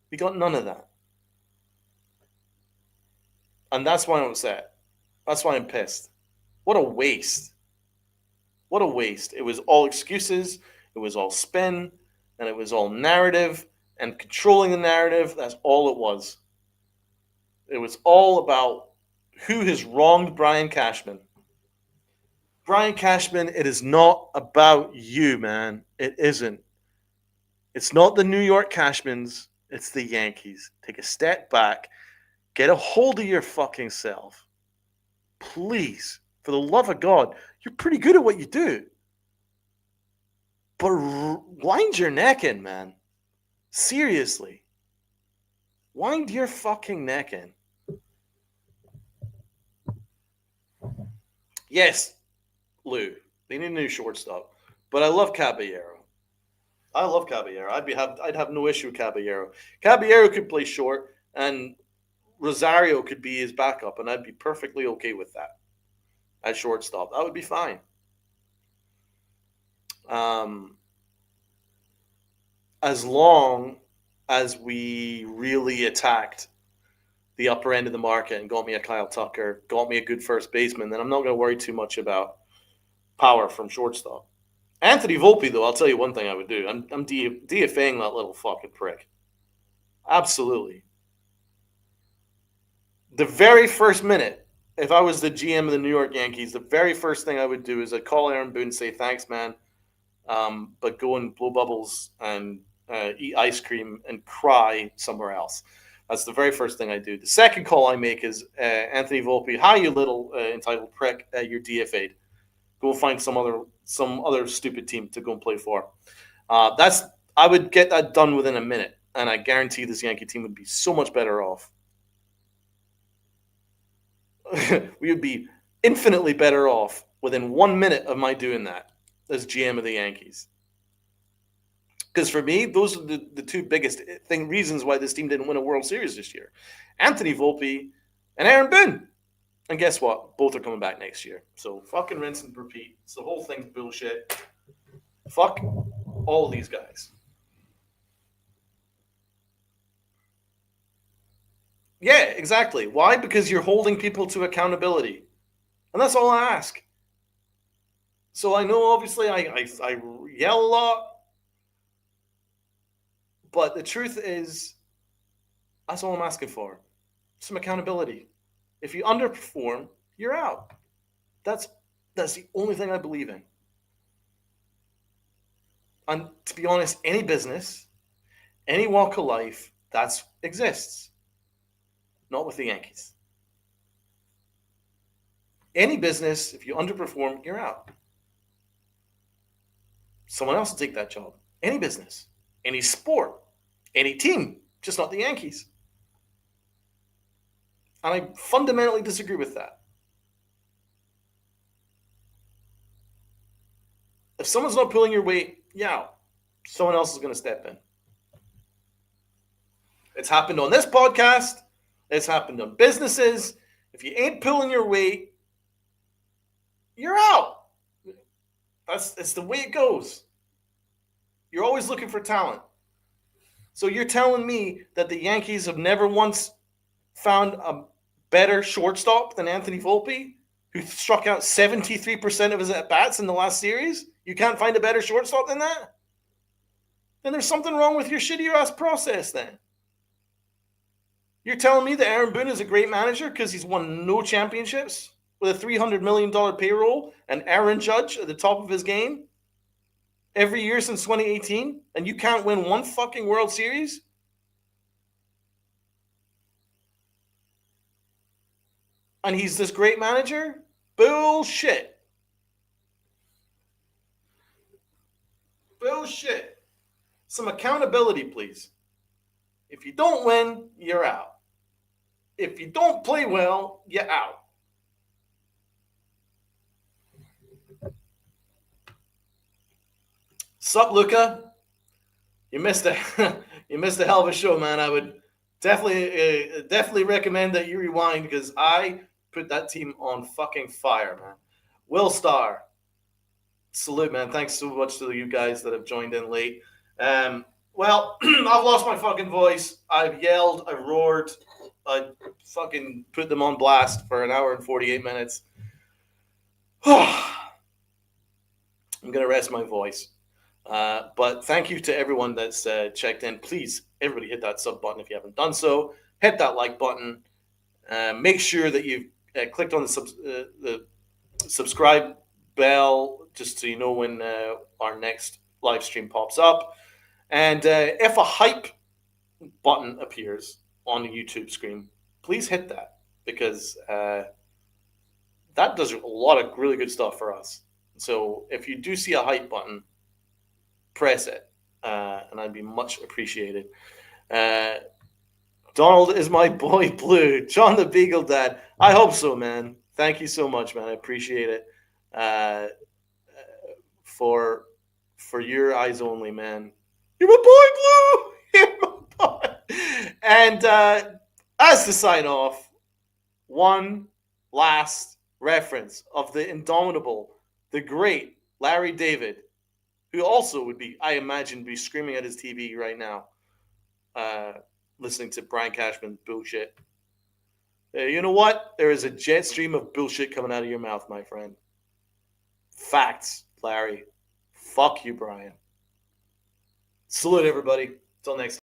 Speaker 1: We got none of that. And that's why I'm upset. That's why I'm pissed. What a waste. What a waste. It was all excuses. It was all spin. And it was all narrative and controlling the narrative. That's all it was. It was all about who has wronged Brian Cashman. Brian Cashman, it is not about you, man. It isn't. It's not the New York Cashmans. It's the Yankees. Take a step back. Get a hold of your fucking self. Please, for the love of God, you're pretty good at what you do. But wind your neck in, man. Seriously. Wind your fucking neck in. Yes, Lou. They need a new shortstop. But I love Caballero. I'd have no issue with Caballero. Caballero could play short, and Rosario could be his backup, and I'd be perfectly okay with that at shortstop. That would be fine. As long as we really attacked the upper end of the market and got me a Kyle Tucker, got me a good first baseman, then I'm not going to worry too much about power from shortstop. Anthony Volpe, though, I'll tell you one thing I would do. I'm DFAing that little fucking prick. Absolutely. The very first minute, if I was the GM of the New York Yankees, the very first thing I would do is I'd call Aaron Boone and say, thanks, man, but go and blow bubbles and eat ice cream and cry somewhere else. That's the very first thing I do. The second call I make is, Anthony Volpe, hi, you little entitled prick, you're DFA'd. Go find some other stupid team to go and play for. I would get that done within a minute, and I guarantee this Yankee team would be so much better off. We would be infinitely better off within 1 minute of my doing that as GM of the Yankees. Because for me, those are the two biggest reasons why this team didn't win a World Series this year. Anthony Volpe and Aaron Boone. And guess what? Both are coming back next year. So fucking rinse and repeat. It's the whole thing's bullshit. Fuck all these guys. Yeah, exactly. Why? Because you're holding people to accountability. And that's all I ask. So I know, obviously, I yell a lot. But the truth is, that's all I'm asking for. Some accountability. If you underperform, you're out. That's the only thing I believe in. And to be honest, any business, any walk of life, that exists. Not with the Yankees. Any business, if you underperform, you're out. Someone else will take that job. Any business, any sport, any team, just not the Yankees. And I fundamentally disagree with that. If someone's not pulling your weight, yeah, someone else is going to step in. It's happened on this podcast. It's happened on businesses. If you ain't pulling your weight, you're out. It's the way it goes. You're always looking for talent. So you're telling me that the Yankees have never once found a better shortstop than Anthony Volpe, who struck out 73% of his at-bats in the last series? You can't find a better shortstop than that? Then there's something wrong with your shitty-ass process then. You're telling me that Aaron Boone is a great manager because he's won no championships with a $300 million payroll and Aaron Judge at the top of his game every year since 2018, and you can't win one fucking World Series? And he's this great manager? Bullshit. Bullshit. Some accountability, please. If you don't win, you're out. If you don't play well, you're out. Sup, Luca? You missed a hell of a show, man. I would definitely recommend that you rewind because I put that team on fucking fire, man. Will Star, salute, man. Thanks so much to you guys that have joined in late. Well, I've lost my fucking voice. I've yelled, I roared, I fucking put them on blast for an hour and 48 minutes. I'm gonna rest my voice. But thank you to everyone that's checked in. Please, everybody hit that sub button if you haven't done so. Hit that like button. Make sure that you've clicked on the subscribe bell just so you know when our next live stream pops up. And if a hype button appears on the YouTube screen, please hit that because that does a lot of really good stuff for us. So if you do see a hype button, press it, and I'd be much appreciated. Donald is my boy Blue. John the Beagle Dad. I hope so, man. Thank you so much, man. I appreciate it. For your eyes only, man. You're my boy Blue. You're my boy. And as to sign off, one last reference of the indomitable, the great Larry David, who also would be, I imagine, be screaming at his TV right now, listening to Brian Cashman bullshit. You know what? There is a jet stream of bullshit coming out of your mouth, my friend. Facts, Larry. Fuck you, Brian. Salute, everybody. Till next time.